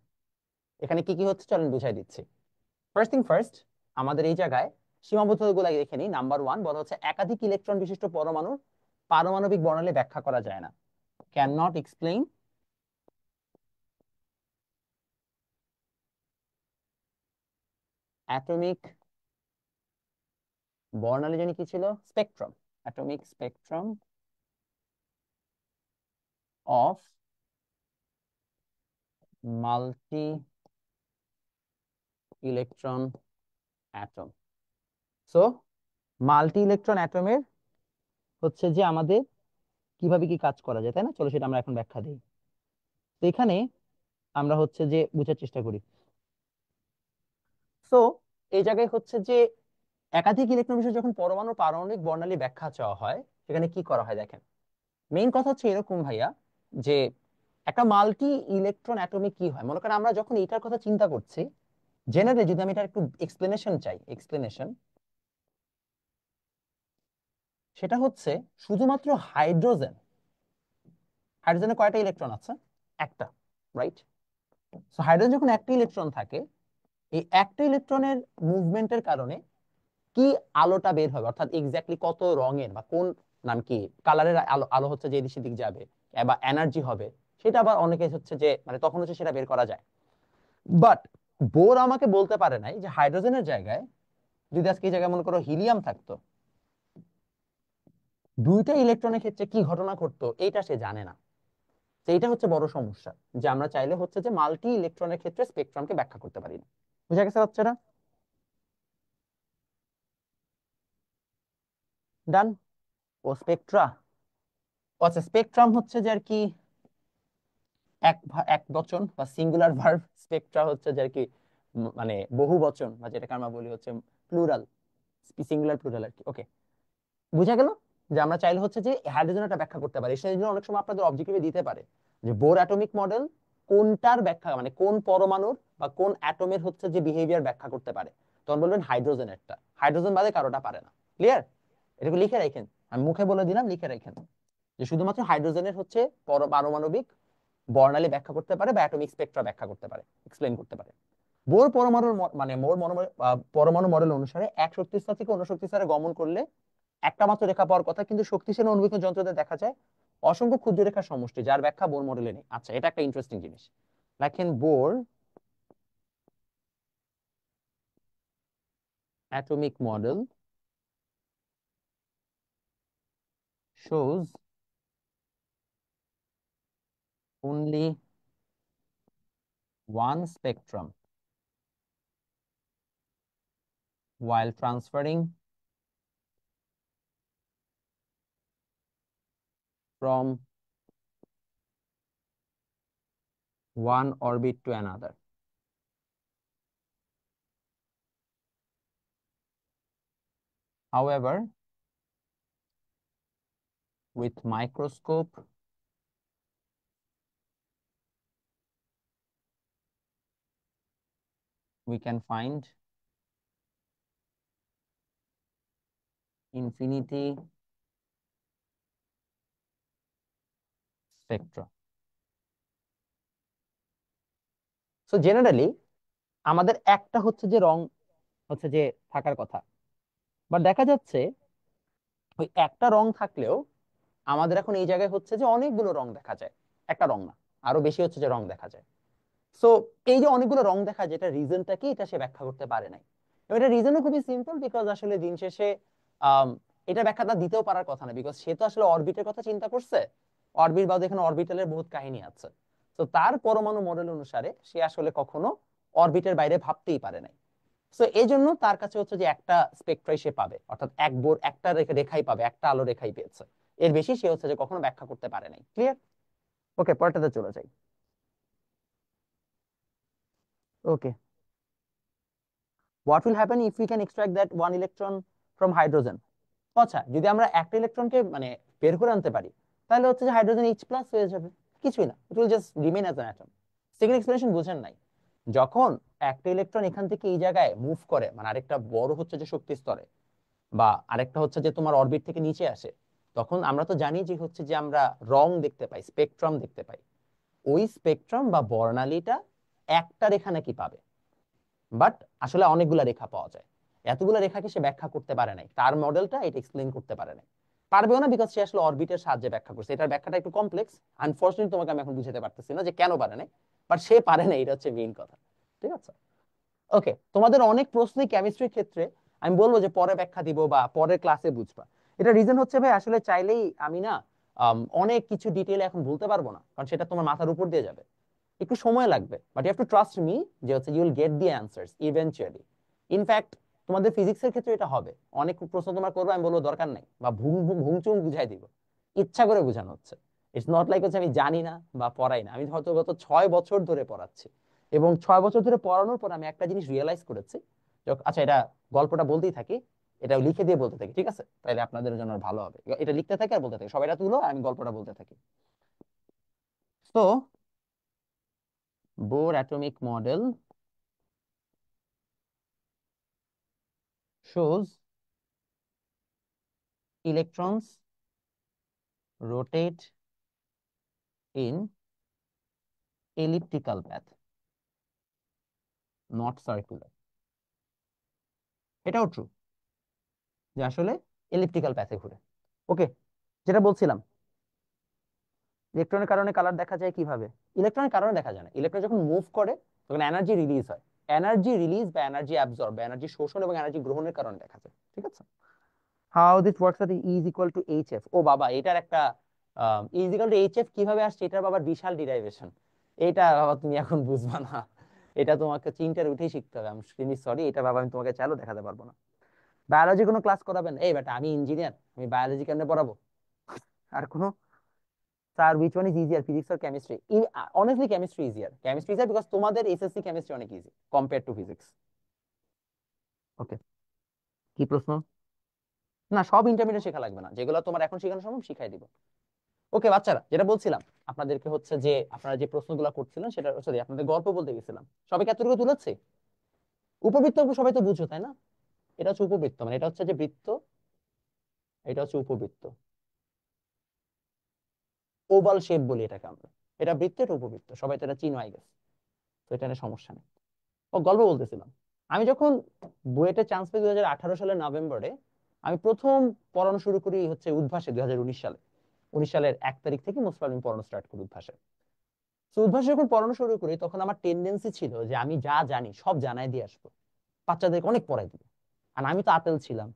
এখানে কি কি হচ্ছে, চলেন বুঝাই দিচ্ছি। ফার্স্ট থিং ফার্স্ট, আমাদের এই জায়গায় সীমাবদ্ধতা গুলো দেখে নিই। নাম্বার ওয়ান বলা হচ্ছে একাধিক ইলেকট্রন বিশিষ্ট পরমাণুর পারমাণবিক বর্ণালী ব্যাখ্যা করা যায় না, ক্যান নট এক্সপ্লেইন অ্যাটমিক বর্ণালী, জানি কি ছিল, spectrum, atomic spectrum of multi electron atom. So multi electron অ্যাটমের হচ্ছে যে আমাদের কিভাবে কি কাজ করা যায়, তাই না? চলো সেটা আমরা এখন ব্যাখ্যা দিই। তো এখানে আমরা হচ্ছে যে বুঝার চেষ্টা করি। সো এই জায়গায় হচ্ছে যে একাধিক ইলেকট্রন বিশিষ্ট যখন পরমাণু পারমাণবিক বর্ণালী ব্যাখ্যা চাওয়া হয়, সেখানে কি করা হয় দেখেন। মেইন কথা হচ্ছে এরকম ভাইয়া, যে একটা মাল্টি ইলেকট্রন অ্যাটমে কি হয়, মনে করেন আমরা যখন এটার কথা চিন্তা করছি, জেনারেলি যদি আমি এটা একটু এক্সপ্লেনেশন চাই, এক্সপ্লেনেশন, সেটা হচ্ছে শুধুমাত্র হাইড্রোজেন, হাইড্রোজেনে কয়টা ইলেকট্রন আছে? একটা, রাইট? সো হাইড্রোজেন যখন একটা ইলেকট্রন থাকে, এই একটা ইলেকট্রনের মুভমেন্টের কারণে কি আলোটা বের হবে, অর্থাৎ এক্স্যাক্টলি কত রঙের বা কোন নাম কি কালারের আলো আলো হচ্ছে যে এদিক সেদিক যাবে বা এনার্জি হবে, সেটা আবার অনেকে হচ্ছে যে মানে তখন হচ্ছে সেটা বের করা যায়। বাট বোর আমাকে বলতে পারে নাই যে হাইড্রোজেনের জায়গায় যদি আজকে এই জায়গায় মনে করো হিলিয়াম থাকতো, দুইটা ইলেকট্রনের ক্ষেত্রে কি ঘটনা ঘটতো এইটা সে জানে না। তো এইটা হচ্ছে বড় সমস্যা, যে আমরা চাইলে হচ্ছে যে মাল্টি ইলেকট্রনের ক্ষেত্রে স্পেকট্রামকে ব্যাখ্যা করতে পারি না। বুঝা গেছে বাচ্চারা? ডান। ও স্পেকট্রা, আচ্ছা স্পেকট্রাম হচ্ছে যে আর কি এক বচন বা সিঙ্গুলার ভার্ব, স্পেকট্রা হচ্ছে যে আর কি মানে বহু বচন, বা যেটাকে আমরা বলি হচ্ছে প্লুরাল, সিঙ্গুলার প্লুরাল আর কি। ওকে, বুঝা গেল যে আমরা চাইলে হচ্ছে যে হাইড্রোজেনটা ব্যাখ্যা করতে পারি। সেই জন্য অনেক সময় আপনাদের অবজেক্টিভে দিতে পারে যে বোর অ্যাটমিক মডেল কোনটার ব্যাখ্যা, মানে কোন পরমাণুর বা কোন অ্যাটমের হচ্ছে যে বিহেভিয়ার ব্যাখ্যা করতে পারে, তখন বলবেন হাইড্রোজেনেরটা, হাইড্রোজেন বাদে কারোটা পারে না। ক্লিয়ার? এটাকে লিখে রাখেন, আমি মুখে বলে দিলাম, লিখে রাখেন যে শুধুমাত্র হাইড্রোজেনের হচ্ছে পারমাণবিক বর্ণালী ব্যাখ্যা করতে পারে বা অ্যাটমিক স্পেকট্রা ব্যাখ্যা করতে পারে, এক্সপ্লেইন করতে পারে। বোর পরমাণুর মানে পরমাণু মডেল অনুসারে এক শক্তি স্তর থেকে অন্য শক্তি স্তরে গমন করলে একটা মাত্র রেখা পাওয়ার কথা, কিন্তু শক্তিশালী অণুবীক্ষণ যন্ত্রতে দেখা যায় অসংখ্য ক্ষুদ্র রেখার সমষ্টি, যার ব্যাখ্যা বোর মডেলে নেই। আচ্ছা, এটা একটা ইন্টারেস্টিং জিনিস। লেখেন Bohr atomic model shows only one spectrum while transferring from one orbit to another. However, with microscope we can find infinity spectra. So generally আমাদের একটা হচ্ছে যে রং হচ্ছে যে থাকার কথা, বাট দেখা যাচ্ছে ওই একটা রং থাকলেও আমাদের এখন এই জায়গায় হচ্ছে যে অনেকগুলো রং দেখা যায়, একটা রং না, আরো বেশি হচ্ছে যে রং দেখা যায়। সো এই যে অনেকগুলো রং দেখা যায়, এটা রিজনটা কি এটা সে ব্যাখ্যা করতে পারে নাই। এবং এটা রিজনও খুবই সিম্পল, বিকজ আসলে দিন শেষে আম, এটা ব্যাখ্যাটা দিতেও পারার কথা না, বিকজ সে তো আসলে অরবিটের কথা চিন্তা করছে, অরবিট বাদ এখানে অরবিটালের বহুত কাহিনী আছে। তো তার পরমাণু মডেল অনুসারে সে আসলে কখনো অরবিটের বাইরে ভাবতেই পারে নাই। সো এই জন্য তার কাছে হচ্ছে যে একটা স্পেকট্রাই সে পাবে, অর্থাৎ এক বোর একটা রেখাই পাবে, একটা আলো রেখাই পেয়েছে, এর বেশি সে হচ্ছে যে কখনো ব্যাখ্যা করতে পারে নাই। ক্লিয়ার? ওকে, পরেরটাতে চলে যাই। ওকে, what will happen if we can extract that one electron from hydrogen? আচ্ছা, যদি আমরা একটা ইলেকট্রনকে মানে বের করে আনতে পারি, তাহলে হচ্ছে যে হাইড্রোজেন H প্লাস হয়ে যাবে, কিছুই না, it will just remain as an atom. Second explanation বুঝেন নাই? যখন একটা ইলেকট্রন এখান থেকে এই জায়গায় মুভ করে, মানে আরেকটা বড় হচ্ছে যে শক্তি স্তরে, বা আরেকটা হচ্ছে যে তোমার অরবিট থেকে নিচে আসে, তখন আমরা তো জানি যে হচ্ছে যে আমরা রং দেখতে পাই, স্পেকট্রাম দেখতে পাই। ওই স্পেকট্রাম বা বর্ণালীটা একটা রেখা নাকি পাবে, বাট আসলে অনেকগুলা রেখা পাওয়া যায়। এতগুলা রেখাকে সে ব্যাখ্যা করতে পারে নাই, তার মডেলটা এটা এক্সপ্লেইন করতে পারে নাই, পারবেও না, বিকজ সে আসলে অরবিটের সাহায্যে ব্যাখ্যা করছে। এটার ব্যাখ্যাটা একটু কমপ্লেক্স, আনফরচুনেটলি তোমাকে আমি এখন বুঝাতে পারতেছি না যে কেন পারে নাই, বাট সে পারে না, এটা হচ্ছে মেইন কথা। ঠিক আছে? ওকে, তোমাদের অনেক প্রশ্নই কেমিস্ট্রির ক্ষেত্রে আমি বলবো যে পরে ব্যাখ্যা দিব বা পরের ক্লাসে বুঝবা। এটা রিজন হচ্ছে ভাই, আসলে চাইলেই আমি না অনেক কিছু ডিটেইলে এখন বলতে পারবো না, কারণ সেটা তোমার মাথার উপর দিয়ে যাবে, একটু সময় লাগবে, but you have to trust me যে হচ্ছে you will get the answers eventually. In fact তোমাদের ফিজিক্সের ক্ষেত্রে এটা হবে, অনেক প্রশ্ন তোমার করবো, আমি বলবো দরকার নাই, বা ভুং ভুং ভুংচুং বুঝাই দিব, ইচ্ছা করে বোঝানো হচ্ছে। ইটস নট লাইক হচ্ছে আমি জানি না বা পড়াই না, আমি হয়তো গত 6 বছর ধরে পড়াচ্ছি, এবং 6 বছর ধরে পড়ানোর পর আমি একটা জিনিস রিয়েলাইজ করেছি। আচ্ছা, এটা গল্পটা বলতেই থাকি, এটা লিখে দিয়ে বলতে থাকি, ঠিক আছে? তাহলে আপনাদের জন্য ভালো হবে, এটা লিখতে থাকি আর বলতে থাকি, সবাই এটা তুলো আর আমি গল্পটা বলতে থাকি। তো Bohr atomic model shows electrons rotate in elliptical path, not circular. এটাও ট্রু যে আসলে এলিপ্টিক্যাল প্যাথে ঘুরে। ওকে, যেটা বলছিলাম, ইলেকট্রনের কারণে কালার দেখা যায় কিভাবে? ইলেকট্রনের কারণে দেখা যায় না, ইলেকট্রন যখন মুভ করে তখন এনার্জি রিলিজ হয়, এনার্জি রিলিজ বা এনার্জি অ্যাবজর্ব বা এনার্জি শোষণ এবং এনার্জি গ্রহণের কারণে দেখা যায়, ঠিক আছে? How this works at E is equal to H F. ও বাবা, এটার একটা E is equal to H F কিভাবে আসছে, এটার বাবার বিশাল ডিরাইভেশন। এটা বাবা তুমি এখন বুঝবা না, এটা তোমাকে চিন্তার উঠেই শিখতে হবে। আমি সরি, এটা বাবা আমি তোমাকে চাইলেও দেখাতে পারবো না। বায়োলজি কোনো ক্লাস করাবেন? এই বেটা আমি ইঞ্জিনিয়ার, আমি বায়োলজি কেমনে পড়াবো? আর কোনো sir which one is easier, physics or chemistry? Honestly chemistry easier, chemistry easier because তোমাদের এসএসসি কেমিস্ট্রি অনেক ইজি কম্পেয়ার টু ফিজিক্স। ওকে, কি প্রশ্ন? না, সব ইন্টারমিডিয়েট শেখা লাগবে না, যেগুলো তোমার এখন শেখানো সম্ভব শিখাই দিব। ওকে বাচ্চারা, যেটা বলছিলাম আপনাদেরকে হচ্ছে যে আপনারা যে প্রশ্নগুলো করছিলেন সেটা সরি আপনাদের গল্প বলতে গেছিলাম, সবাই কতটুকু তুলেছে? উপবৃত্ত সবাই তো বুঝো তাই না? এটা হচ্ছে উপবৃত্ত, মানে এটা হচ্ছে যে বৃত্ত, এটা হচ্ছে উপবৃত্ত, ওভাল শেপ বলি এটাকে আমরা। এটা বৃত্ত, এটা উপবৃত্ত, সবাই তো এটা চিনো আই গেস, তো এটা নিয়ে সমস্যা নেই। ও গল্প বলতেছিলাম, আমি যখন বুয়েটে চান্স পাই 2018 সালের নভেম্বরে, আমি প্রথম পড়ানো শুরু করি হচ্ছে উদ্ভাসে 2019 সালে, 19 সালের 1 তারিখ থেকে মোস্ট প্রবলি পড়ানো স্টার্ট করি উদ্ভাসে। তো উদ্ভাসে যখন পড়ানো শুরু করি তখন আমার টেন্ডেন্সি ছিল যে আমি যা জানি সব জানাই দিয়ে আসবো, বাচ্চাদেরকে অনেক পড়াই দিবে। আর আমি তো আতেল ছিলাম,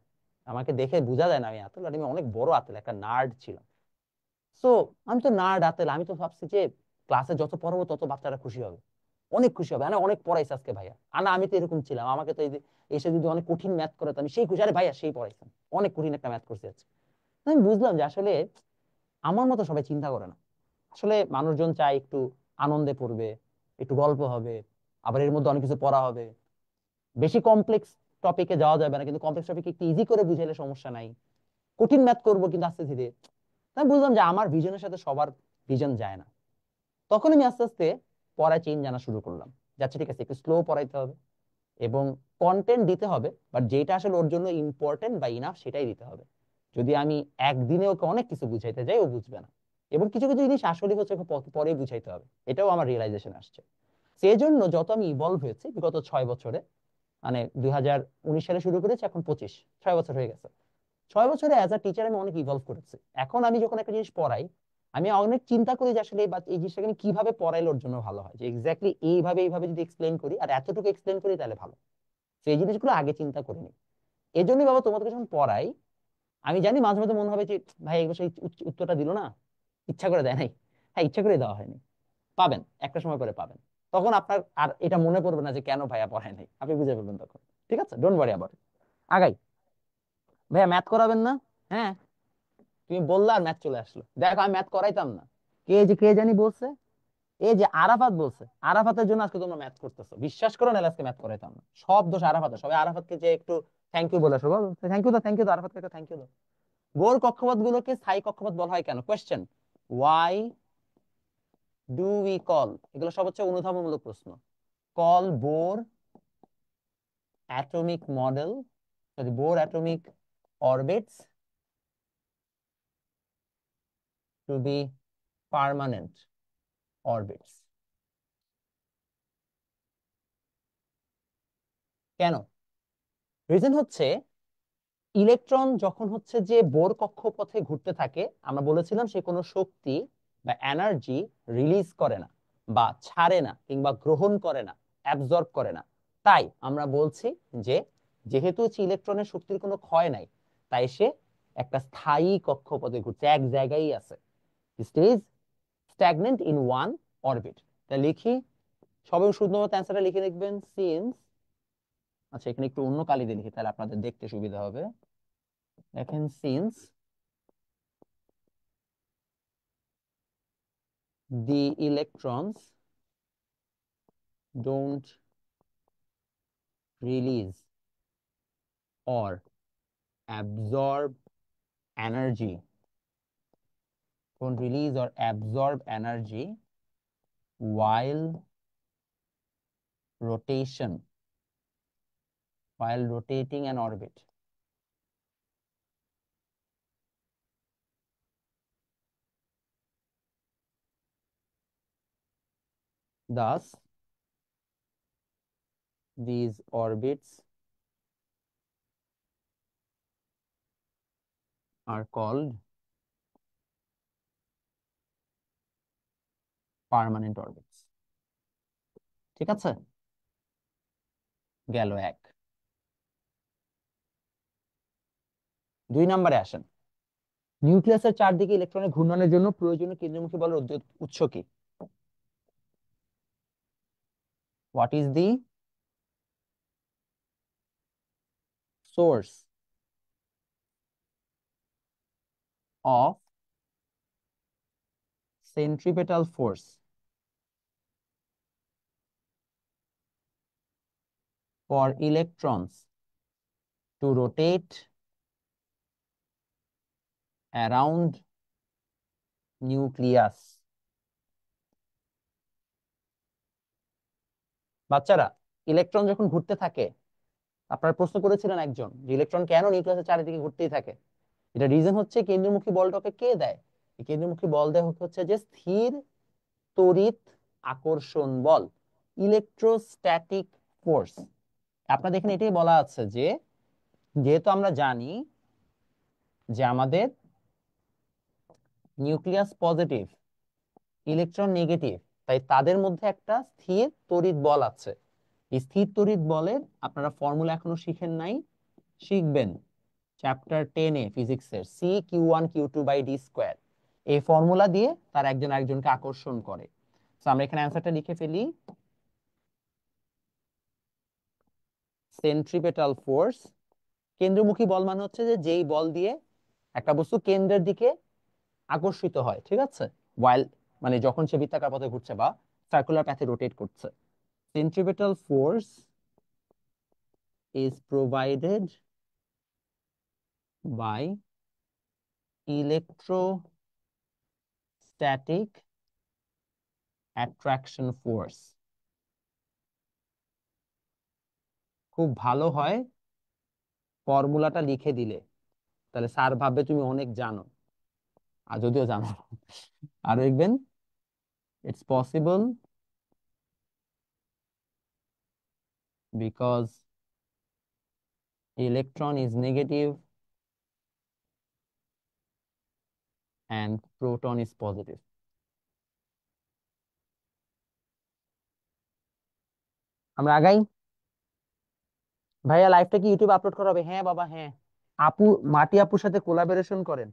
আমাকে দেখে বোঝা যায় না আমি আতেল, আর আমি অনেক বড় আতেল, একটা নার্ড ছিলাম। সো আমি তো নার্ড আতেল, আমি তো ভাবছি যে ক্লাসে যত পড়াবো তত বাচ্চারা খুশি হবে, অনেক খুশি হবে, মানে অনেক পড়াইছে আজকে ভাইয়া। আর না, আমি তো এরকম ছিলাম, আমাকে তো এই যে এসে যদি অনেক কঠিন ম্যাথ করে তো আমি সেই খুশি, আরে ভাইয়া সেই পড়াইছেন, অনেক কঠিন একটা ম্যাথ করছে আজকে। আমি বুঝলাম যে আসলে আমার মতো সবাই চিন্তা করে না, আসলে মানুষজন চায় একটু আনন্দে পড়বে, একটু গল্প হবে, আবার এর মধ্যে অনেক কিছু পড়া হবে, বেশি কমপ্লেক্স টপিকে যাওয়া যাবে না, কিন্তু কমপ্লেক্স টপিকে একটু ইজি করে বুঝাইলে সমস্যা নাই, কঠিন ম্যাথ করবো কিন্তু আস্তে ধীরে। আমি বুঝলাম যে আমার ভিশনের সাথে সবার ভিশন যায় না, তখন আমি আস্তে আস্তে পড়ায় চেঞ্জ জানা শুরু করলাম, যাচ্ছে ঠিক আছে একটু স্লো পড়াইতে হবে এবং কন্টেন্ট দিতে হবে, বাট যেটা আসলে ওর জন্য ইম্পর্টেন্ট বা ইনাফ সেটাই দিতে হবে। যদি আমি একদিনে ওকে অনেক কিছু বুঝাইতে যাই ও বুঝবে না, এবং কিছু কিছু জিনিস আসলে হচ্ছে ওকে পরে বুঝাইতে হবে, এটাও আমার রিয়েলাইজেশন আসছে। সেই জন্য যত আমি ইভলভ হয়েছি বিগত 6 বছরে, মানে 2019 সালে শুরু করেছি, এখন 6 বছর হয়ে গেছে, 6 বছরে অ্যাজ আ টিচার আমি অনেক ইভলভ করেছি। এখন আমি যখন একটা জিনিস পড়াই আমি অনেক চিন্তা করি যে আসলে এই জিনিসটাকে আমি কিভাবে পড়াইলে ওর জন্য ভালো হয়, যে এক্স্যাক্টলি এইভাবে এইভাবে যদি এক্সপ্লেন করি আর এতটুকু এক্সপ্লেন করি তাহলে ভালো, সেই জিনিসগুলো আগে চিন্তা করিনি। এই জন্যই বাবা তোমাদেরকে যখন পড়াই, আমি জানি মাঝে মাঝে মনে হবে যে ভাই এগুলো সেই উত্তরটা দিল না, ইচ্ছা করে দেয় নাই। হ্যাঁ, ইচ্ছা করে দেওয়া হয়নি, পাবেন একটা সময় করে পাবেন, তখন আপনার আর এটা মনে পড়বে না যে কেন ভাইয়া পড়ায় নাই, আপনি বুঝে ফেলবেন তখন। ঠিক আছে, ডোন্ট ওয়ারি। আবার আগাই, ভাইয়া ম্যাথ করাবেন না? হ্যাঁ, তুমি বললে আর ম্যাথ চলে আসলো, দেখো আমি ম্যাথ করাইতাম না, কে জানি বলছে, এই যে আরাফাত বলছে, আরাফাতের জন্য আজকে তোমরা ম্যাথ করতেছো, বিশ্বাস করো না আজকে ম্যাথ করাইতাম না, সব দোষ আরাফাতের, সবাই আরাফাতকে যে একটু থ্যাংক ইউ বলে আসো, বল থ্যাংক ইউ দাও, থ্যাংক ইউ দাও, আরাফাতকে একটা থ্যাংক ইউ দাও। বোর কক্ষপথ গুলোকে স্থায়ী কক্ষপথ বলা হয় কেন? Question, why do we call, এগুলো সব হচ্ছে অনুধাবনমূলক প্রশ্ন। Call Bohr atomic model, sorry Bohr atomic orbits to be permanent orbits. কেন? রিজন হচ্ছে ইলেকট্রন যখন হচ্ছে যে বোর কক্ষপথে ঘুরতে থাকে, আমরা বলেছিলাম সে কোনো শক্তি বা এনার্জি রিলিজ করে না বা ছাড়ে না কিংবা গ্রহণ করে না, অ্যাবজর্ব করে না। তাই আমরা বলছি যে যেহেতু হচ্ছে ইলেকট্রনের শক্তির কোনো ক্ষয় নাই, তাই সে একটা স্থায়ী কক্ষপথে ঘুরছে, এক জায়গায় আছে, stage stagnant in one orbit. তা লিখি, সবাই শুধুমাত্র অ্যান্সারটা লিখে লিখবেন সিন্স, আচ্ছা এখানে একটু অন্য কালি দিয়ে লিখি তাহলে আপনাদের দেখতে সুবিধা হবে। দেখেন since the electrons don't release or absorb energy, don't release or absorb energy while rotation, while rotating an orbit. Thus, these orbits are called permanent orbits. ঠিক আছে, গেল এক। 2 নম্বরে আসেন। নিউক্লিয়াসের চারদিকে ইলেকট্রনের ঘূর্ণনের জন্য প্রয়োজনীয় কেন্দ্রমুখী বলের উৎস কি? What is the source of centripetal force for electrons to rotate around nucleus? বাচ্চারা, ইলেকট্রন যখন ঘুরতে থাকে, আপনারা প্রশ্ন করেছিলেন একজন যে ইলেকট্রন কেন নিউক্লিয়াসের চারিদিকে ঘুরতেই থাকে, এটা রিজন হচ্ছে কেন্দ্রমুখী বলটাকে কে দেয়? এই কেন্দ্রমুখী বল দেয় হচ্ছে যে স্থির তড়িৎ আকর্ষণ বল, ইলেকট্রোস্ট্যাটিক ফোর্স। আপনাদের এখানে এটাই বলা আছে যে যেহেতু আমরা জানি যে আমাদের নিউক্লিয়াস পজিটিভ, ইলেকট্রন নেগেটিভ, তাই তাদের মধ্যে একটা স্থির তড়িৎ বল আছে। এই স্থির তড়িৎ বলের আপনারা ফর্মুলা এখনো শিখেন নাই, শিখবেন চ্যাপ্টার 10-এ ফিজিক্সের, C q1 q2/d²। এই ফর্মুলা দিয়ে তার একজন আরেকজনকে আকর্ষণ করে। তো আমরা এখানে অ্যান্সারটা লিখে ফেলি, সেন্ট্রিপেটাল ফোর্স। কেন্দ্রমুখী বল মানে হচ্ছে যে যেই বল দিয়ে একটা বস্তু কেন্দ্রের দিকে আকর্ষিত হয়, ঠিক আছে, ওয়াইল মানে যখন সে বৃত্তাকার পথে ঘুরছে বা সার্কুলার প্যাথে রোটেট করছে। Centripetal force is provided by electrostatic attraction force. খুব ভালো হয় ফর্মুলাটা লিখে দিলে, তাহলে স্যার ভাববে তুমি অনেক জানো, আর যদিও জানো না। আর দেখবেন it's possible because electron is negative and proton is positive. আমরা আগাই। ভাইয়া লাইভটা কি ইউটিউবে আপলোড করা হবে? হ্যাঁ বাবা, হ্যাঁ। আপু, মাটি আপুর সাথে কোলাবোরেশন করেন।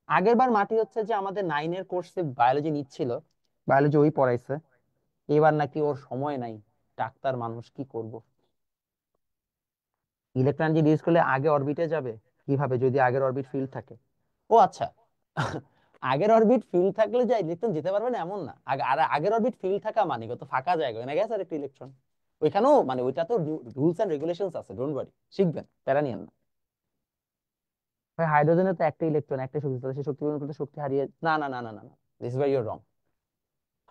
আগের বার মাটি হচ্ছে যে আমাদের 9-এর কোর্সে বায়োলজি নিচ্ছিল, বায়োলজি ওই পড়াইছে। এবার নাকি ওর সময় নাই, ডাক্তার মানুষ, কি করব। ইলেকট্রন যে ডিউস করলে আগে অরবিটে যাবে কিভাবে যদি আগের অরবিট ফিল্ড থাকে? ও আচ্ছা, আগের অরবিট ফিল্ড থাকলে যে ইলেকট্রন যেতে পারবে না এমন না। আর আগের অরবিট ফিল্ড থাকা মানে কত ফাঁকা জায়গা না গেছে আর একটা ইলেকট্রন ওইখানেও, মানে ওইটা তো রুলস এন্ড রেগুলেশনস আছে, ডোন্ট ওয়ারি, শিখবেন, প্যারা নিয়েন না। ভাই হাইড্রোজেনের তো একটা ইলেকট্রন, একটা শক্তি, তাহলে সে শক্তি পূরণ করতে শক্তি হারিয়ে, না না না না না না, this is where you are wrong.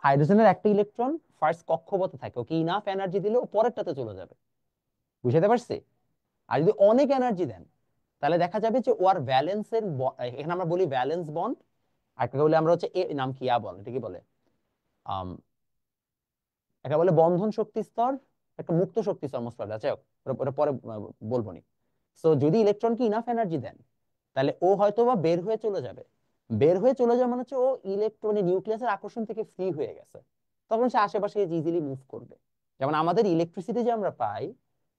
হাইড্রোজেনের একটা ইলেকট্রন ফার্স্ট কক্ষপথে থাকে, ওকে ইনাফ এনার্জি দিলে ও পরেরটাতে চলে যাবে, বুঝতে পারছি? আর যদি অনেক এনার্জি দেন তাহলে দেখা যাবে যে ওর ভ্যালেন্সের, এখানে আমরা বলি ভ্যালেন্স বন্ড, আর একটা বলি আমরা হচ্ছে নাম কি বল, এটা কি বলে, একটা বলে বন্ধন শক্তি স্তর, একটা মুক্ত শক্তি স্তর, মোস্ট প্রবাবলি, আচ্ছা ওটা পরে বলবো নি। সো যদি ইলেকট্রনকে ইনাফ এনার্জি দেন তাহলে ও হয়তো বা বের হয়ে চলে যাবে। বের হয়ে চলে যাওয়া মানে হচ্ছে ও ইলেকট্রনের নিউক্লিয়াসের আকর্ষণ থেকে ফ্রি হয়ে গেছে, তখন সে আশেপাশে ইজিলি মুভ করবে। যেমন আমাদের ইলেকট্রিসিটি যে আমরা পাই,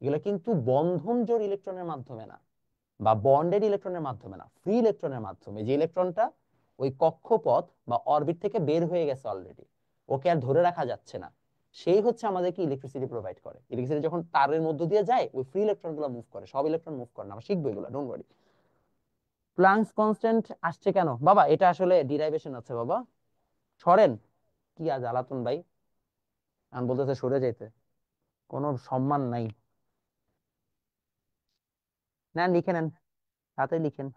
এগুলো কিন্তু বন্ধন জোড় ইলেকট্রনের মাধ্যমে না, বা বন্ডেড ইলেকট্রনের মাধ্যমে না, ফ্রি ইলেকট্রনের মাধ্যমে, যে ইলেকট্রনটা ওই কক্ষপথ বা অরবিট থেকে বের হয়ে গেছে অলরেডি, ওকে আর ধরে রাখা যাচ্ছে না, সেই হচ্ছে আমাদেরকে ইলেকট্রিসিটি প্রোভাইড করে। ইলেকট্রিসিটি যখন তারের মধ্য দিয়ে যায়, ওই ফ্রি ইলেকট্রন গুলো মুভ করে, সব ইলেকট্রন মুভ করে না, আমরা শিখবো এগুলো, ডোন্ট ওয়ারি। প্লাঙ্কস কনস্ট্যান্ট আসছে কেন বাবা? এটা আসলে ডিরাইভেশন আছে বাবা, সরেন। কি আজ জ্বালাতন ভাই, আমি বলতেছে সরে যাইতে, কোনো সম্মান নাই। না লিখে নেন, তাতে লিখেন।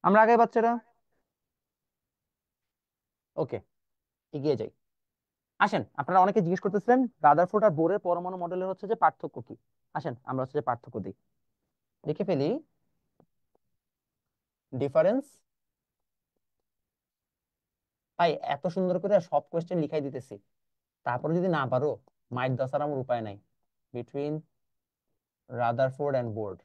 আমরা আগে বাচ্চারা, ওকে, এগিয়ে যাই। আসেন, আপনারা অনেকে জিজ্ঞেস করতেছেন রাদারফোর্ড আর বোরের পরমাণু মডেলের হচ্ছে যে পার্থক্য কি। আসেন আমরা হচ্ছে যে পার্থক্য দিই, লিখে ফেলি। ডিফারেন্স, ভাই এত সুন্দর করে সব কোয়েশ্চেন লিখাই দিতেছি, তারপরে যদি না পারো মাইট দাসার আমার উপায় নাই। বিটুইন রাদারফোর্ড এন্ড বোর্ড,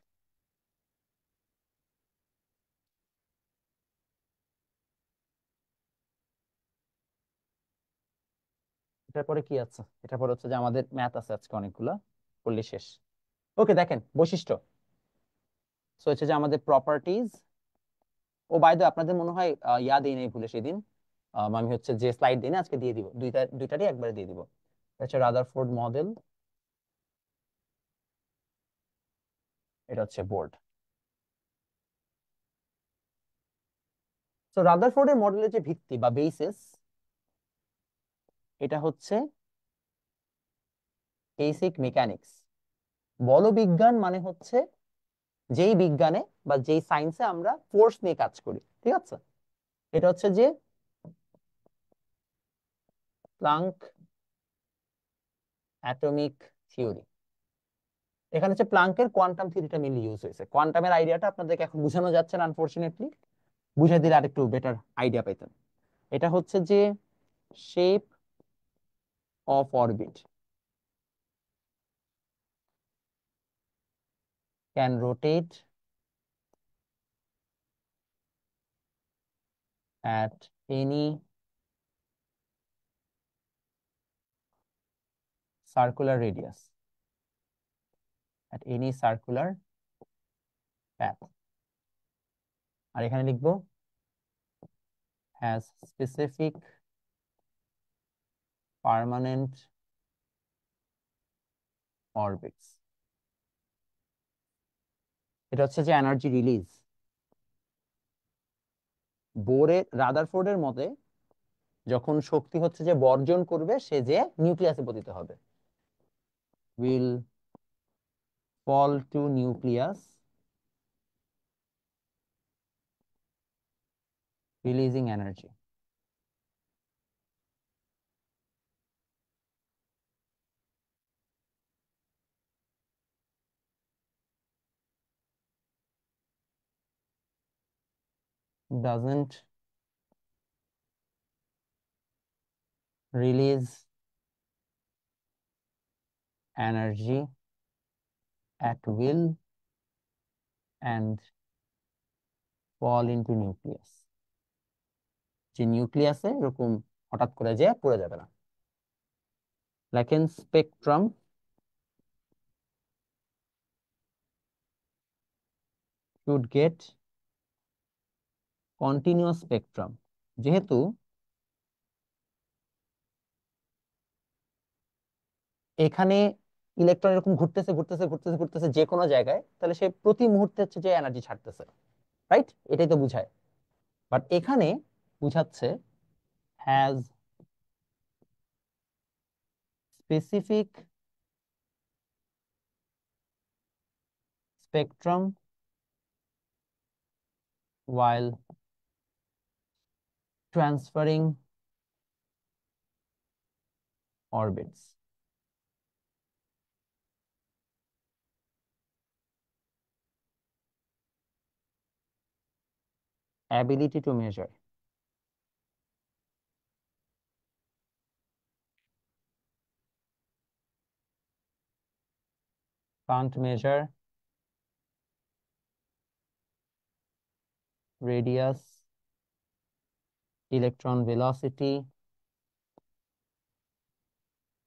এটার পরে কি আছে? এটার পরে হচ্ছে যে আমাদের ম্যাথ আছে আজকে অনেকগুলা, করলে শেষ। ওকে, দেখেন বৈশিষ্ট্য। সো হচ্ছে যে আমাদের প্রপার্টিজ। ও বাই দ্য আপনাদের মনে হয় ইয়া দিই নাই ভুলে সেদিন, আমি হচ্ছে যে স্লাইড দিই না আজকে দিয়ে দিব, দুইটারই একবারে দিয়ে দিব। এটা হচ্ছে রাদারফোর্ড মডেল, এটা হচ্ছে বোর্ড। তো রাদারফোর্ডের মডেলের যে ভিত্তি বা বেসিস, এটা হচ্ছে বেসিক মেকানিক্স। বলবিজ্ঞান মানে হচ্ছে যেই বিজ্ঞানে বা যেই সায়েন্সে আমরা ফোর্স নিয়ে কাজ করি, ঠিক আছে? এটা হচ্ছে যে প্লাঙ্ক অ্যাটমিক থিওরি। এখানে হচ্ছে প্লাঙ্কের কোয়ান্টাম থিওরিটা মেনলি ইউজ হয়েছে। কোয়ান্টামের আইডিয়াটা আপনাদেরকে এখন বোঝানো যাচ্ছে না আনফরচুনেটলি, বুঝাই দিলে আরেকটু বেটার আইডিয়া পাইতেন। এটা হচ্ছে যে shape of orbit can rotate at any circular radius, at any circular path। আর এখানে লিখবো has specific permanent orbits। এটা হচ্ছে যে এনার্জি রিলিজ। রাদারফোর্ডের মতে যখন শক্তি হচ্ছে যে বর্জন করবে, সে যে নিউক্লিয়াসে পতিত হবে, will fall to nucleus releasing energy। doesn't release energy at will and fall into nucleus। যে নিউক্লিয়াসে এরকম হঠাৎ করে যে পড়ে যাবে না। লেখেন spectrum should get continuous spectrum. যেহেতু এখানে ইলেকট্রন এরকম ঘুরতেছে ঘুরতেছে ঘুরতেছে ঘুরতেছে যে কোনো জায়গায়, তাহলে সে প্রতি মুহূর্তে হচ্ছে যে এনার্জি ছাড়তেছে, রাইট? এটাই তো বুঝায়। বাট এখানে বুঝাচ্ছে has specific spectrum while transferring orbits. Ability to measure. Can't measure radius, electron velocity,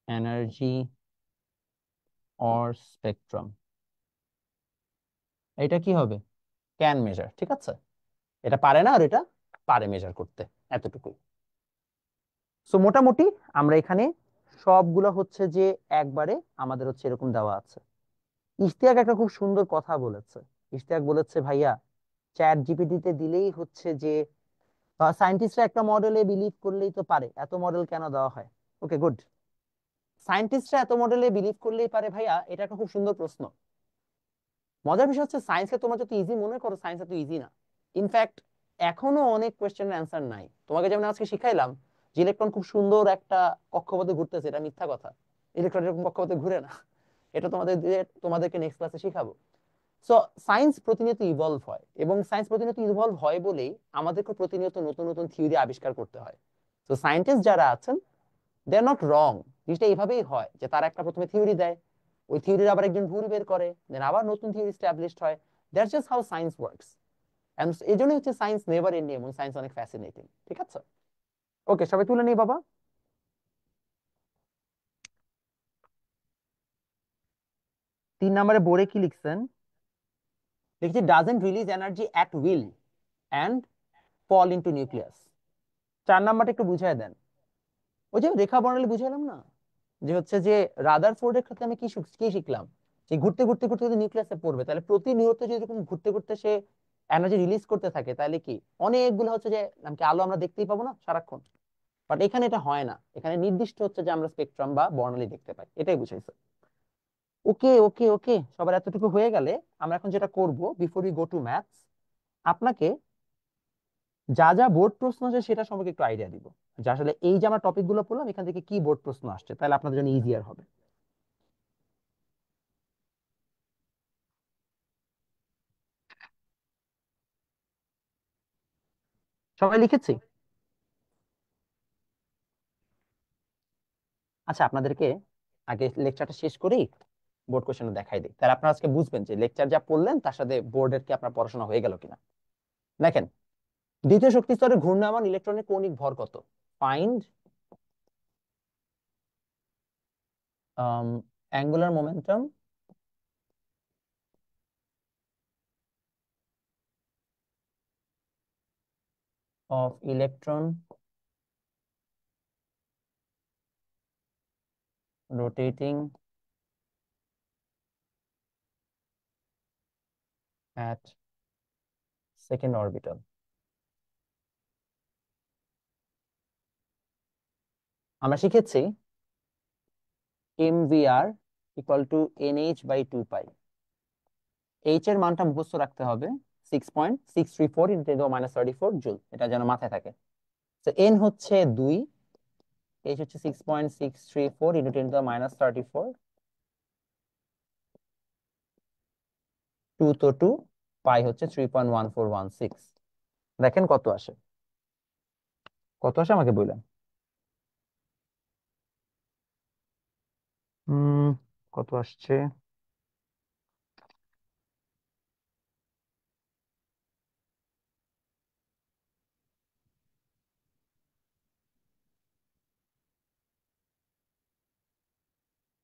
energy, or spectrum. এটা কি হবে? Can measure. ঠিক আছে, এটা পারে না আর এটা পারে মেজার করতে, এতটুকুই। সো মোটামুটি আমরা এখানে সবগুলো হচ্ছে যে একবারে আমাদের হচ্ছে এরকম দেওয়া আছে। ইশতিয়াক একটা খুব সুন্দর কথা বলেছে। ইশতিয়াক বলেছে ভাইয়া চ্যাট জিপিটিতে দিলেই হচ্ছে যে সায়েন্টিস্টরা একটা মডেলে বিলিভ করলেই তো পারে, এত মডেল কেন দেওয়া হয়? ওকে, গুড। সায়েন্টিস্টরা এত মডেলে বিলিভ করলেই পারে ভাইয়া, এটা একটা খুব সুন্দর প্রশ্ন। মজার বিষয় হচ্ছে সায়েন্সকে তোমরা যত ইজি মনে করো, সায়েন্স এত ইজি না। ইনফ্যাক্ট এখনো অনেক কোয়েশ্চেনের অ্যান্সার নাই। তোমাকে যেমন আজকে শিখাইলাম যে ইলেকট্রন খুব সুন্দর একটা কক্ষপথে ঘুরতেছে, এটা মিথ্যা কথা। ইলেকট্রন এরকম কক্ষপথে ঘুরে না। এটা তোমাদেরকে নেক্সট ক্লাসে শিখাবো। সো সায়েন্স প্রতিনিয়ত ইভলভ হয়, এবং সায়েন্স প্রতিনিয়ত ইভলভ হয় বলেই আমাদেরকে প্রতিনিয়ত নতুন নতুন থিওরি আবিষ্কার করতে হয়। তো সায়েন্টিস্ট যারা আছেন, দে আর নট রং। জিনিসটা এইভাবেই হয় যে তারা একটা প্রথমে থিওরি দেয়, ওই থিওরির আবার একজন ভুল বের করে, দেন আবার নতুন থিওরি এস্টাবলিশড হয়। That's just how science works. And এই জন্যই হচ্ছে সায়েন্স নেভার এন্ডিং এবং সায়েন্স অনেক ফ্যাসিনেটিং। ঠিক আছে, ওকে, সবাই তুলে নেই বাবা। 3 নম্বরে বোর্ডে কি লিখছেন? লিখছি doesn't release energy at will and fall into nucleus. 4 নম্বরটা একটু বুঝিয়ে দেন। ওই যে রেখা বর্ণালী বুঝালাম না, যে হচ্ছে যে রাদারফোর্ডের ক্ষেত্রে আমি কি শিখলাম, যে ঘুরতে ঘুরতে ঘুরতে যদি নিউক্লিয়াসে পড়বে, তাহলে প্রতিনিয়ত যদি এরকম ঘুরতে ঘুরতে সে এনার্জি রিলিজ করতে থাকে, তাহলে কি অনেকগুলো হচ্ছে যে নামকে আলো আমরা দেখতেই পাবো না সারাক্ষণ। বাট এখানে এটা হয় না, এখানে নির্দিষ্ট হচ্ছে যে আমরা স্পেকট্রাম বা বর্ণালী দেখতে পাই, এটাই বুঝাইছে। ওকে ওকে ওকে, সবার এতটুকু হয়ে গেলে আমরা এখন যেটা করব, before we go to maths, আপনাকে যা যা বোর্ড প্রশ্ন আছে সেটা সম্পর্কে একটু আইডিয়া দিব, যে আসলে এই যে আমরা টপিক গুলো পড়লাম এখান থেকে কি বোর্ড প্রশ্ন আসছে, তাহলে আপনাদের জন্য ইজিয়ার হবে। সবাই লিখেছি? আচ্ছা, আপনাদেরকে আগে লেকচারটা শেষ করেই বোর্ড কোশ্চেন দেখাই দিই, তাহলে আপনারা আজকে বুঝবেন যে লেকচার যা পড়লেন তার সাথে বোর্ডের কি আপনার পড়াশোনা হয়ে গেল কিনা। দেখেন, দ্বিতীয় শক্তি স্তরে ঘূর্ণায়মান ইলেকট্রনের কৌণিক ভর কত? Find angular momentum of electron rotating at second orbital. আমরা শিখেছি mvr equal to nh/2 pi. H এর মানটা মুখস্থ রাখতে হবে 6.634 × 10⁻³ জুল, এটা যেন মাথায় থাকে। তো এন হচ্ছে 2, এইচ হচ্ছে 6.634 × 10⁻³ 2 তো 2, পাই হচ্ছে 3.1416। দেখেন কত আসে, কত আসে আমাকে বললেন। হুম, কত আসছে?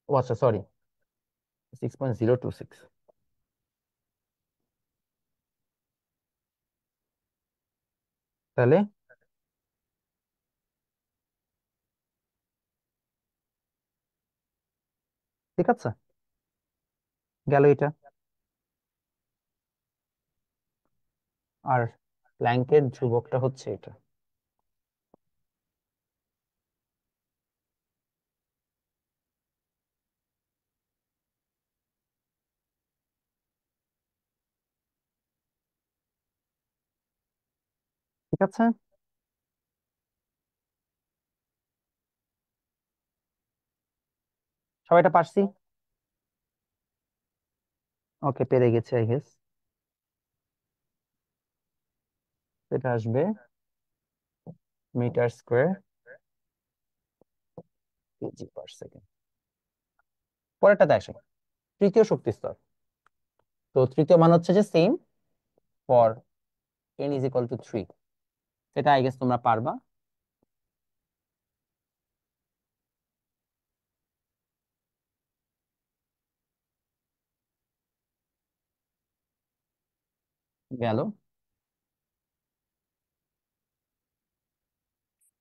ও আচ্ছা, সরি, 6.026। তাহলে ঠিক আছে, গেল এটা। আর প্ল্যাঙ্কের ধ্রুবকটা হচ্ছে এটা। ঠিক আছে। সবাইটা পারছি। ওকে, পেরে গেছে আই গেস। এটা আসবে metre square KG per second. পরেরটাতে আসে, তৃতীয় শক্তি স্তর। তো তৃতীয় মান হচ্ছে যে same for n is equal to 3। এটা আই গেস তোমরা পারবা। গেল।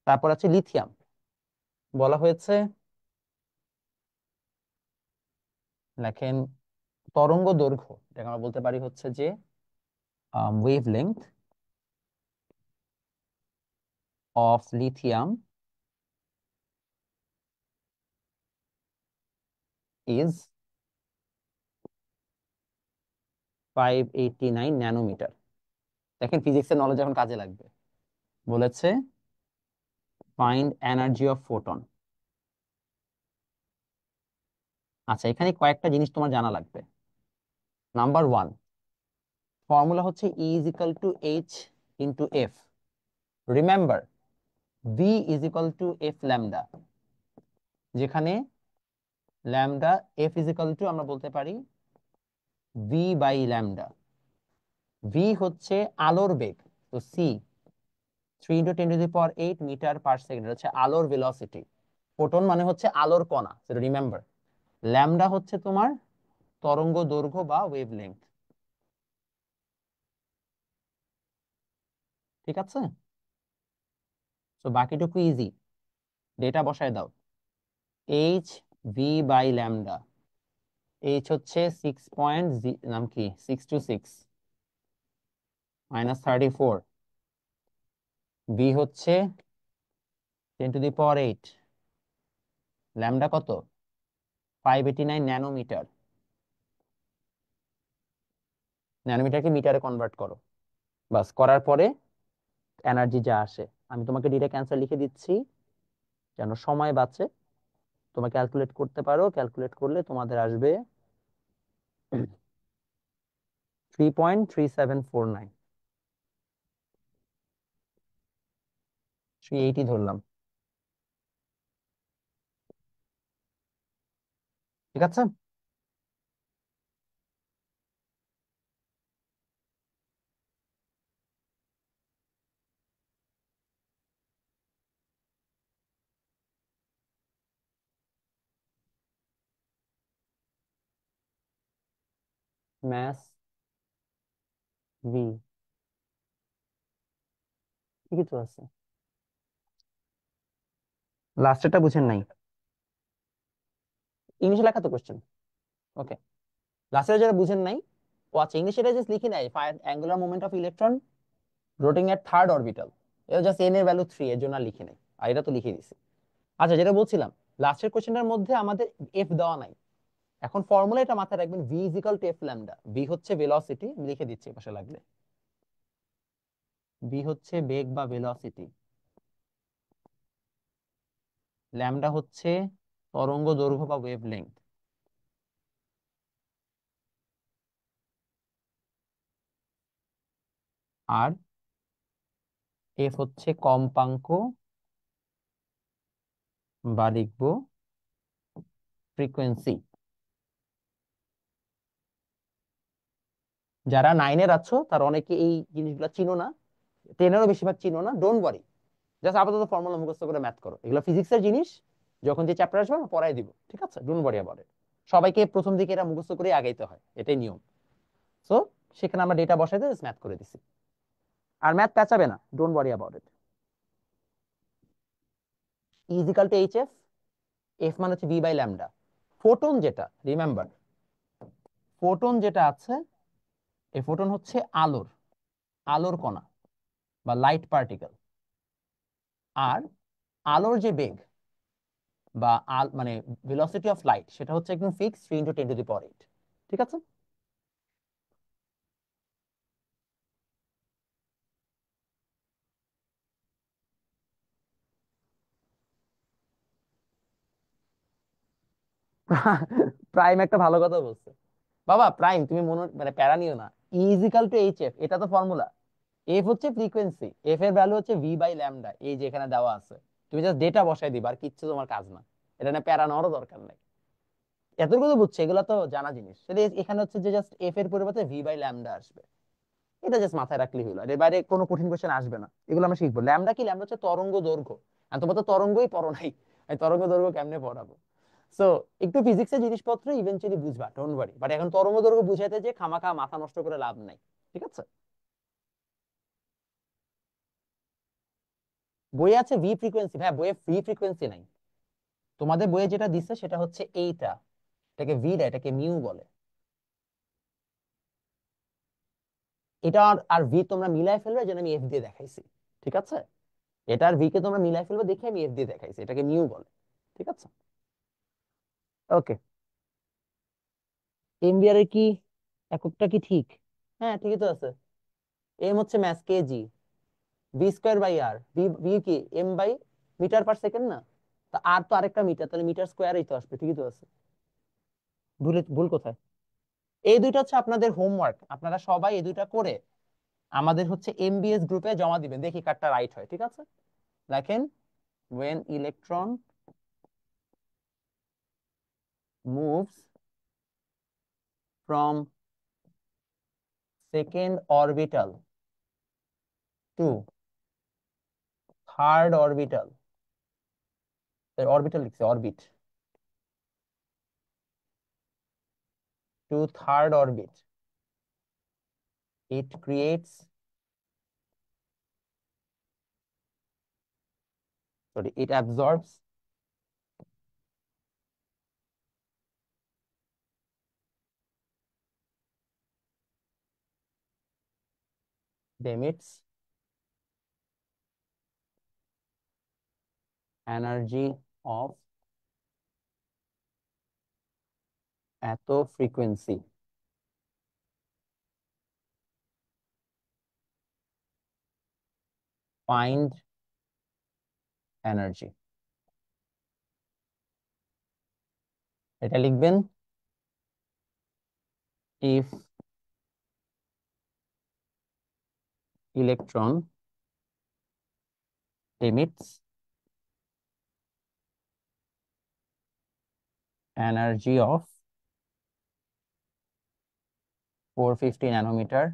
তারপর আছে লিথিয়াম। বলা হয়েছে, লেখেন তরঙ্গ দৈর্ঘ্য, এটাকে আমরা বলতে পারি হচ্ছে যে wave length of lithium is 589 nanometre. দেখেন ফিজিক্সের নলেজ এখন কাজে লাগবে। বলেছে ফাইন্ড এনার্জি অফ ফোটন। আচ্ছা, এখানে কয়েকটা জিনিস তোমার জানা লাগবে। নাম্বার ওয়ান, ফর্মুলা হচ্ছে E is equal to H into F. Remember, V is equal to F lambda, যেখানে lambda, F is equal to আমরা বলতে পারি ভি বাই ল্যামডা। ভি হচ্ছে আলোর বেগ, তো সি 3 × 10⁸ মিটার পার সেকেন্ড হচ্ছে আলোর ভেলোসিটি। ফোটন মানে হচ্ছে আলোর কণা, সেটা রিমেম্বার। ল্যামডা হচ্ছে তোমার তরঙ্গ দৈর্ঘ্য বা ওয়েভ লেংথ। ঠিক আছে, তো বাকিটুকু ইজি, ডেটা বসায় দাও। H V by lambda, H হচ্ছে 6 নাম কি 626 -34, বি হচ্ছে 10⁸, ল্যামডা কত 589 ন্যানোমিটার। ন্যানোমিটারকে মিটারে কনভার্ট করো, বাস করার পরে এনার্জি যা আসে। আমি তোমাকে ডিরেক্ট অ্যান্সার লিখে দিচ্ছি যেন সময় বাঁচে। তোমরা ক্যালকুলেট করতে পারো, ক্যালকুলেট করলে তোমাদের আসবে 3.3749, 380 ধরলাম। ঠিক আছে। ম্যাস ভি, ঠিকই তো আছে। লাস্টেরটা বুঝেন নাই, ইংলিশে লেখা তো কোশ্চেন। ওকে, লাস্টের যেটা বুঝেন নাই, ও আচ্ছা, ইংলিশে এটা জাস্ট লিখি নাই, angular moment of electron রোটিং at third orbital, এটা জাস্ট এন এর ভ্যালু 3, এর জন্য আর লিখি নাই। আর এটা তো লিখে দিছি। আচ্ছা, যেটা বলছিলাম, লাস্টের কোশ্চেনটার মধ্যে আমাদের এফ দেওয়া নাই। এখন ফর্মুলা এটা মাথায় রাখবেন, V is equal to F lambda. V হচ্ছে ভেলোসিটি, লিখে দিচ্ছি পাশে লাগলে। ভি হচ্ছে বেগ বা ভেলোসিটি, ল্যামডা হচ্ছে তরঙ্গ দৈর্ঘ্য বা ওয়েভ লেংথ, আর এফ হচ্ছে কম্পাঙ্ক বা লিখবো ফ্রিকোয়েন্সি। যারা নাইনের আছো তার অনেকে এই জিনিসগুলো চিনো না, টেনেরও বেশিরভাগ চিনো না, ডোন্ট ওয়ারি। জাস্ট আপাতত ফর্মুলা মুখস্থ করে ম্যাথ করো, এগুলো ফিজিক্সের জিনিস। যখন যে চ্যাপ্টার আসবে আমরা পড়াই দিব, ঠিক আছে, ডোন্ট ওয়ারি অ্যাবাউট ইট। সবাইকে প্রথম দিকে এটা মুখস্থ করে আগাইতে হয়, এটাই নিয়ম। সো সেখানে আমরা ডেটা বসাই দিয়ে ম্যাথ করে দিছি। আর ম্যাথ পেঁচাবে না, don't worry about it. Is equal to H F, F মানে হচ্ছে ভি বাই ল্যামডা। ফোটন যেটা, রিমেম্বার, ফোটন যেটা আছে, এই ফোটন হচ্ছে আলোর আলোর কণা বা লাইট পার্টিকেল। আর আলোর যে বেগ বা মানে ভেলোসিটি অফ লাইট, সেটা হচ্ছে একদম ফিক্স 3 × 10⁸। ঠিক আছে। প্রাইম একটা ভালো কথা বলছে বাবা। প্রাইম তুমি মনে মানে প্যারা নিও না। ইজিক্যাল টু এইচ এফ, এটা তো ফর্মুলা। এফ হচ্ছে ফ্রিকোয়েন্সি, এফ এর ভ্যালু হচ্ছে ভি বাই ল্যামডা, এই যে এখানে দেওয়া আছে। তুমি জাস্ট ডেটা বসাই দিবা, আর কিচ্ছু তোমার কাজ না। এটা না প্যারা নেওয়ারও দরকার নাই। এতটুকু তো বুঝছে, এগুলো তো জানা জিনিস। তাহলে এখানে হচ্ছে যে জাস্ট এফ এর পরিবর্তে ভি বাই ল্যামডা আসবে। এটা জাস্ট মাথায় রাখলেই হলো, আর এর বাইরে কোনো কঠিন কোশ্চেন আসবে না। এগুলো আমরা শিখবো। ল্যামডা কি? ল্যামডা হচ্ছে তরঙ্গ দৈর্ঘ্য। আর তোমার তো তরঙ্গই পড়ো নাই, আমি তরঙ্গ দৈর্ঘ্য কেমনে পড়াবো? সো একটু ফিজিক্সের জিনিসপত্র ইভেন্চুয়ালি বুঝবা, ডোন্ট ওয়ারি। বাট এখন তরঙ্গ দৈর্ঘ্য বুঝাইতে যে খামাখা মাথা নষ্ট করে লাভ নাই। ঠিক আছে? বইয়ে আছে ভি ফ্রিকোয়েন্সি, হ্যাঁ বইয়ে ভি ফ্রিকোয়েন্সি নাই। তোমাদের বইয়ে যেটা দিচ্ছে সেটা হচ্ছে এইটা, এটাকে ভি না, এটাকে মিউ বলে। এটা আর ভি তোমরা মিলাই ফেলবে, যেন আমি এফ দিয়ে দেখাইছি। ঠিক আছে? এটা আর ভি কে তোমরা মিলাই ফেলবে দেখে আমি এফ দিয়ে দেখাইছি, এটাকে মিউ বলে। ঠিক আছে? ওকে। এমবিআর এর কি এককটা কি ঠিক? হ্যাঁ ঠিকই তো আছে। এম হচ্ছে mass KG, V square by R, V V কি M by metre per second না? তা আর তো আরেকটা মিটার, তাহলে মিটার স্কোয়ারই তো আসবে। ঠিকই তো আছে। ভুল কোথায়? এই দুইটা হচ্ছে আপনাদের হোমওয়ার্ক, আপনারা সবাই এই দুইটা করে আমাদের হচ্ছে এমবিএস গ্রুপে জমা দিবেন, দেখি কারটা রাইট হয়। ঠিক আছে? দেখেন, when electron moves from second orbital to third orbital, orbital লিখছে orbit, to third orbit, it creates, sorry, it absorbs the emits energy of এত ফ্রিকোয়েন্সি, find energy। এটা লিখবেন, if electron emits energy of 450 nanometer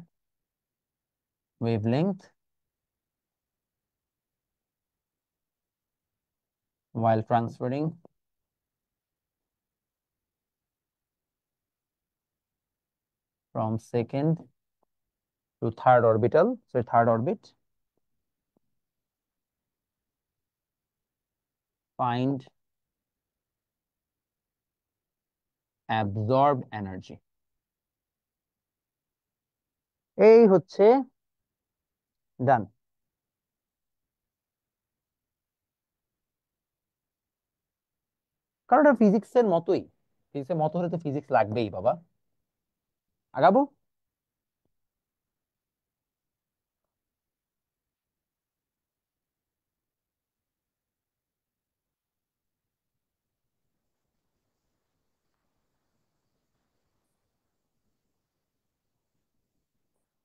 wavelength while transferring from second to third orbital, so third orbit, find absorbed energy। এই হচ্ছে ডান। কারণ এটা ফিজিক্সের মতোই, ফিজিক্সের মতো হলে তো ফিজিক্স লাগবেই বাবা। আগাবো।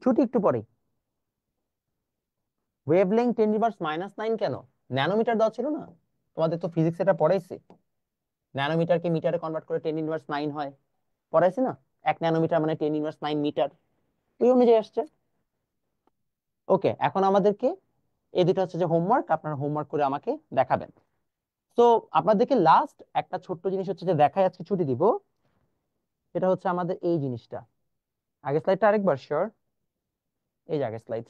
ছুটি একটু পরে। ওয়েভলেংথ 10⁻⁹ কেন? ন্যানোমিটার দেওয়া ছিল না? তোমাদের তো ফিজিক্স এটা পড়াইছে। ন্যানোমিটারকে মিটারে কনভার্ট করে 10⁻⁹ হয়, পড়াইছে না? 1 ন্যানোমিটার মানে 10⁻⁹ মিটার, ওই অনুযায়ী আসছে। ওকে, এখন আমাদেরকে এই দুটো হচ্ছে যে হোমওয়ার্ক, আপনারা হোমওয়ার্ক করে আমাকে দেখাবেন। তো আপনাদেরকে লাস্ট একটা ছোট্ট জিনিস হচ্ছে যে দেখাই, আজকে ছুটি দিব। সেটা হচ্ছে আমাদের এই জিনিসটা। আগের স্লাইডটা আরেকবার শিওর, এই যে আগের স্লাইড।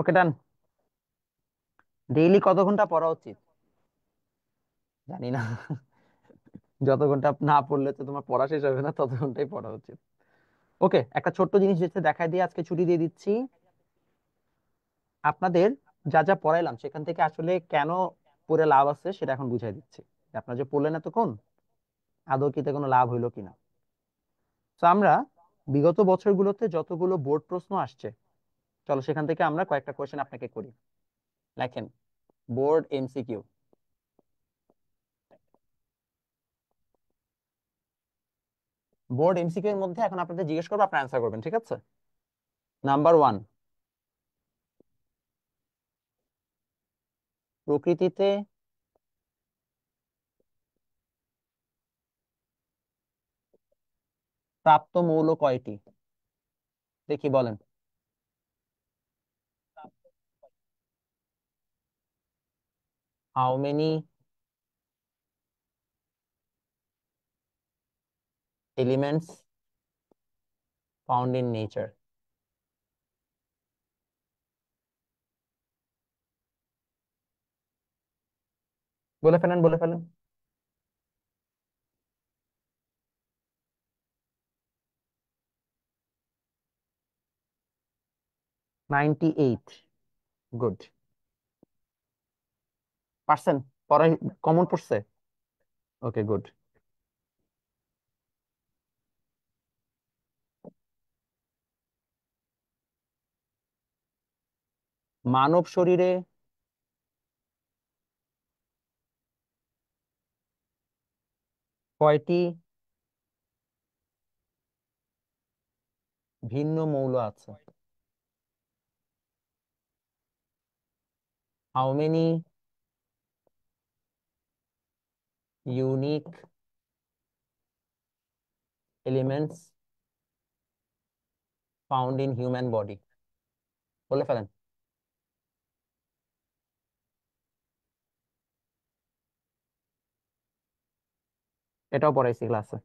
ওকে, ডান। ডেইলি কত ঘন্টা পড়া উচিত? জানি না। যত ঘন্টা না পড়লে তো তোমার পড়া শেষ হবে না, তত ঘন্টাই পড়া উচিত। ওকে, একটা ছোট্ট জিনিস যেটা দেখাই দিয়ে আজকে ছুটি দিয়ে দিচ্ছি। আপনাদের যা যা পড়াইলাম সেখান থেকে আসলে কেন পড়ে লাভ আছে সেটা এখন বুঝাই দিচ্ছি। যে আপনারা যে পড়লেন এতক্ষণ, আদৌ কিতে কোনো লাভ হইলো কিনা। তো আমরা বিগত বছরগুলোতে যতগুলো বোর্ড প্রশ্ন আসছে, চলো সেখান থেকে আমরা কয়েকটা কোয়েশ্চেন আপনাকে করি। লেখেন, বোর্ড এমসিকিউ। বোর্ড এমসিকিউ এর মধ্যে এখন আপনাদের জিজ্ঞেস করবো, আপনি অ্যান্সার করবেন, ঠিক আছে? নাম্বার 1, প্রকৃতিতে প্রাপ্ত মৌল কয়টি? দেখি বলেন। How many elements found in nature? বলে ফেলেন, বলে ফেলেন। 98। গুড। পারছেন? পড়াই কমন পড়ছে? ওকে, গুড। মানব শরীরে কয়টি ভিন্ন মৌল আছে? How many unique elements found in human body? বলে ফেলেন। এটাও পড়াইছি ক্লাসে।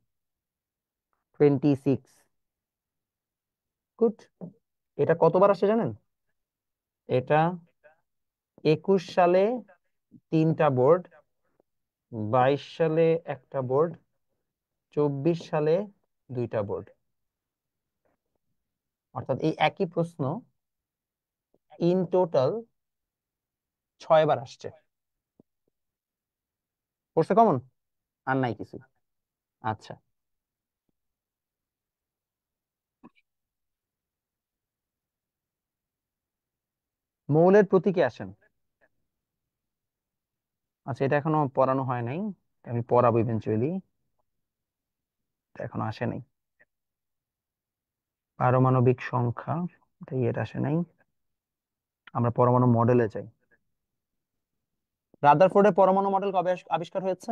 26। গুড। এটা কতবার আসে জানেন? এটা 21 সালে 3টা বোর্ড, 22 সালে একটা বোর্ড, 24 সালে 2টা বোর্ড। অর্থাৎ এই একই প্রশ্ন ইন টোটাল 6বার আসছে। পড়ছে কমন? আর নাই কিছু? আচ্ছা। মৌলের প্রতীকে আসেন। আচ্ছা, এটা এখনো পড়ানো হয় নাই, আমি পড়াবো ইভেনচুয়ালি। এখনো আসে নাই। পারমাণবিক সংখ্যা, এটা ইয়ের আসে নাই। আমরা পরমাণু মডেলে যাই। রাদারফোর্ডের পরমাণু মডেল কবে আবিষ্কার হয়েছে?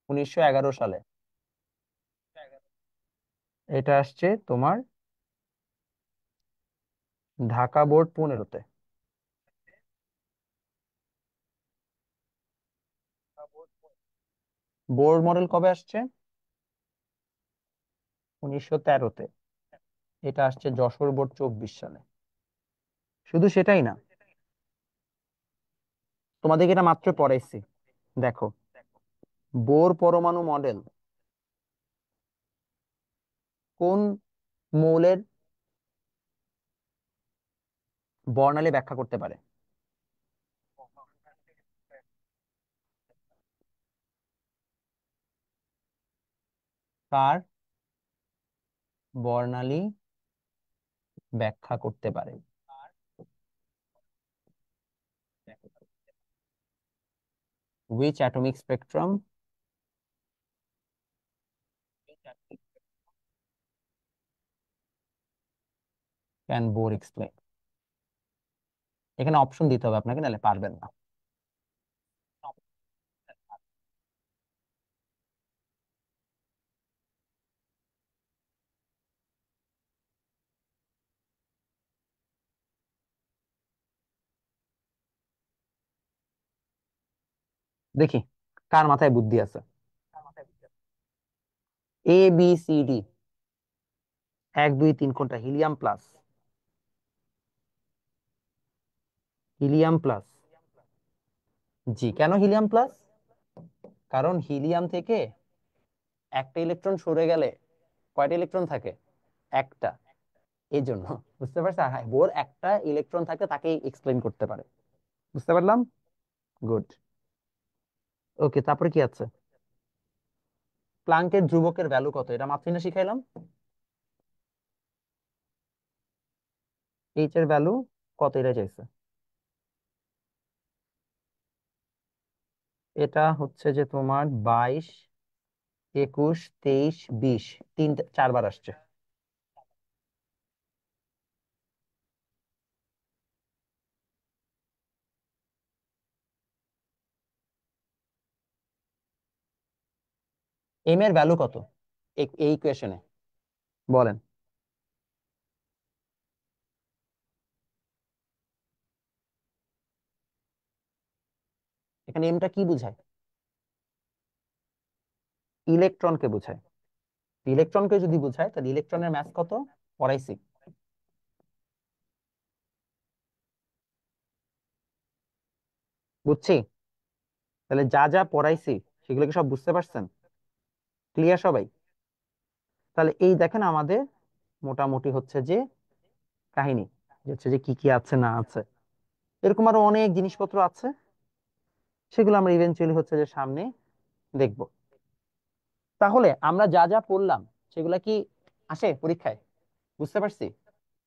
1911 সালে। এটা আসছে তোমার ঢাকা বোর্ড 15-তে। বোর্ড মডেল কবে আসছে? 1913-তে। এটা আসছে যশোর বোর্ড 24 সালে। শুধু সেটাই না, তোমাদেরকে এটা মাত্র পড়াইছি। দেখো, বোর পরমাণু মডেল কোন মৌলের বর্ণালী ব্যাখ্যা করতে পারে? কার বর্ণালী ব্যাখ্যা করতে পারে? Which atomic spectrum can Bohr explain? এখানে অপশন দিতে হবে আপনাকে, নাহলে পারবেন না। দেখি কার মাথায় বুদ্ধি আছে। ABCD, 1 2 3 কোনটা? Helium plus. Helium plus. জি, কেন হিলিয়াম প্লাস? কারণ হিলিয়াম থেকে একটা ইলেকট্রন সরে গেলে কয়টা ইলেকট্রন থাকে? একটা। এই জন্য। বুঝতে পারছো? হ্যাঁ, বোর একটা ইলেকট্রন থাকে, তাকেই এক্সপ্লেইন করতে পারে। বুঝতে পারলাম। গুড। ওকে, তারপরে কি আছে? প্লাঙ্কের ধ্রুবকের ভ্যালু কত? এটা মাত্রই না শিখাইলাম। এইচ এর ভ্যালু কত এটা চাইছে। এটা হচ্ছে যে তোমার 22 21 23 20, 4বার আসছে। এম এর ভ্যালু কত এই ইকুয়েশনে? বলেন। এখানে এমটা কি বোঝায়? ইলেকট্রনকে বোঝায়। ইলেকট্রনকে যদি বোঝায় তাহলে ইলেকট্রনের ম্যাস কত? পড়াইছি। বুঝছি। তাহলে যা যা পড়াইছি সেগুলো কি সব বুঝতে পারছেন? ক্লিয়ার সবাই? তাহলে এই দেখেন আমাদের মোটামুটি হচ্ছে যে কাহিনী, যে হচ্ছে যে কি কি আছে না আছে। এরকম আরো অনেক জিনিসপত্র আছে, সেগুলো আমরা ইভেনচুয়ালি হচ্ছে যে সামনে দেখব। তাহলে আমরা যা যা পড়লাম সেগুলা কি আসে পরীক্ষায়? বুঝতে পারছি।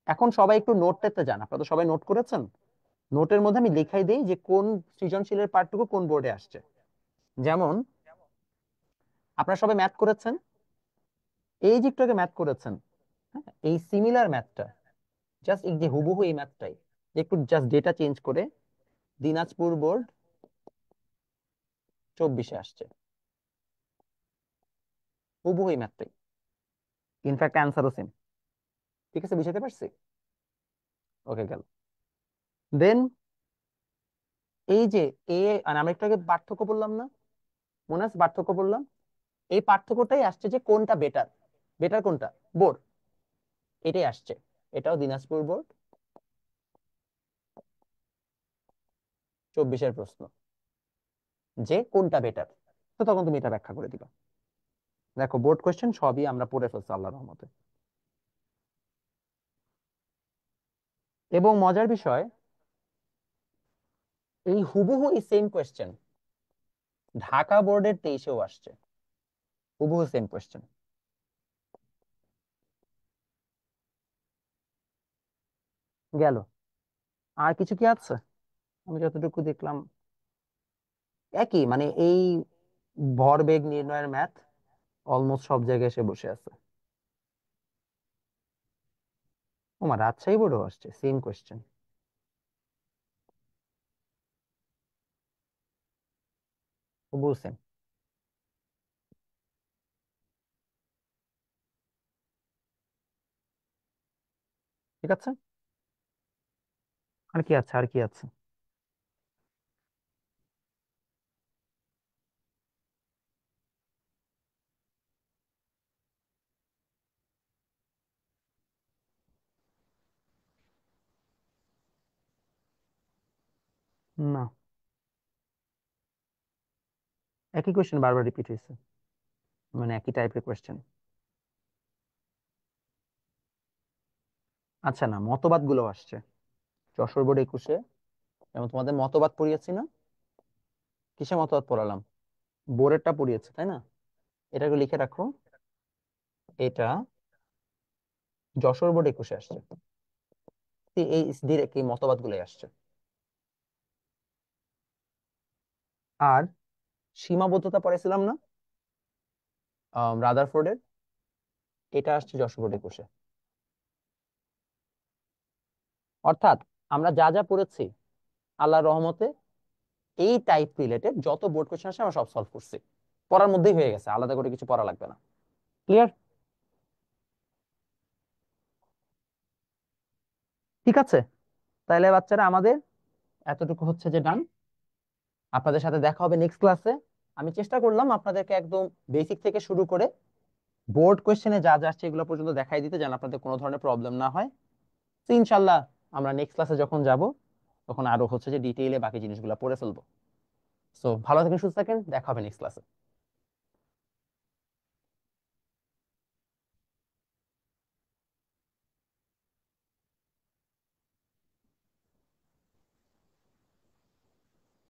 এখন সবাই একটু নোটটাতে যান। আপনারা তো সবাই নোট করেছেন। নোটের মধ্যে আমি লেখাই দেই যে কোন সৃজনশীলের পার্টটুকু কোন বোর্ডে আসছে। যেমন আপনারা সবাই ম্যাথ করেছেন, এই যে একটু আগে ম্যাথ করেছেন, হ্যাঁ, এই সিমিলার ম্যাথটা, জাস্ট এই যে হুবহু এই ম্যাথটাই, যে একটু জাস্ট ডেটা চেঞ্জ করে দিনাজপুর বোর্ড 24-এ আসছে। হুবহু এই ম্যাথটাই, ইনফ্যাক্ট অ্যান্সারও সেম। ঠিক আছে, বুঝাতে পারছি? ওকে, গেল। দেন এই যে আর আমরা একটু আগে পার্থক্য বললাম না? মনে আছে পার্থক্য বললাম? এই পার্থক্যটাই আসছে যে কোনটা বেটার। বেটার কোনটা? বোর। এটাই আসছে। এটাও দিনাজপুর বোর্ড 24-এর প্রশ্ন, যে কোনটা বেটার। তো তখন তুমি এটা ব্যাখ্যা করে দিবা। দেখো, বোর্ড কোয়েশ্চেন সবই আমরা পড়ে ফেলছি আল্লাহর রহমতে। এবং মজার বিষয়, এই হুবহু এই সেম কোয়েশ্চেন ঢাকা বোর্ডের 23-এও আসছে। হুবহু সেম কোয়েশ্চেন। গেল। আর কিছু কি আছে? আমি যতটুকু দেখলাম একই, মানে এই ভরবেগ নির্ণয়ের ম্যাথ অলমোস্ট সব জায়গায় এসে বসে আছে। ওমা, রাজশাহী বোর্ডও আসছে সেম কোয়েশ্চেন। হুবহু সেম। ঠিক আছে। আর কি আছে? আর কি আছে? না, একই কোয়েশ্চেন বারবার রিপিট হয়েছে, মানে একই টাইপের কোয়েশ্চেন। আচ্ছা, না, মতবাদ গুলো আসছে যশোর বোর্ড 21-এ। যেমন তোমাদের মতবাদ পড়িয়েছি না? কিসে মতবাদ পড়ালাম? বোর্ডেরটা পড়িয়েছে, তাই না? এটাকে লিখে রাখো। এটা যশোর বোর্ড 21-এ আসছে। এই ডিরেক্ট এই মতবাদ গুলোই আসছে। আর সীমাবদ্ধতা পড়েছিলাম না রাদারফোর্ডের? এটা আসছে যশোর বোর্ড 21-এ। অর্থাৎ আমরা যা যা পড়েছি আল্লাহর রহমতে, এই টাইপ রিলেটেড যত বোর্ড কোশ্চেন আসে আমরা সব সলভ করছি। পড়ার মধ্যেই হয়ে গেছে, আলাদা করে কিছু পড়া লাগবে না। ক্লিয়ার? ঠিক আছে। তাহলে বাচ্চারা আমাদের এতটুকু হচ্ছে যে ডান। আপনাদের সাথে দেখা হবে নেক্সট ক্লাসে। আমি চেষ্টা করলাম আপনাদেরকে একদম বেসিক থেকে শুরু করে বোর্ড কোয়েশ্চেনে যা যা আসছে এগুলো পর্যন্ত দেখাই দিতে, যেন আপনাদের কোনো ধরনের প্রবলেম না হয়। তো ইনশাল্লাহ আমরা নেক্সট ক্লাসে যখন যাব তখন আরো হচ্ছে যে ডিটেইলে বাকি জিনিসগুলো পড়ে ফেলবো। সো ভালো থাকেন, সুস্থ থাকেন, দেখা হবে নেক্সট ক্লাসে।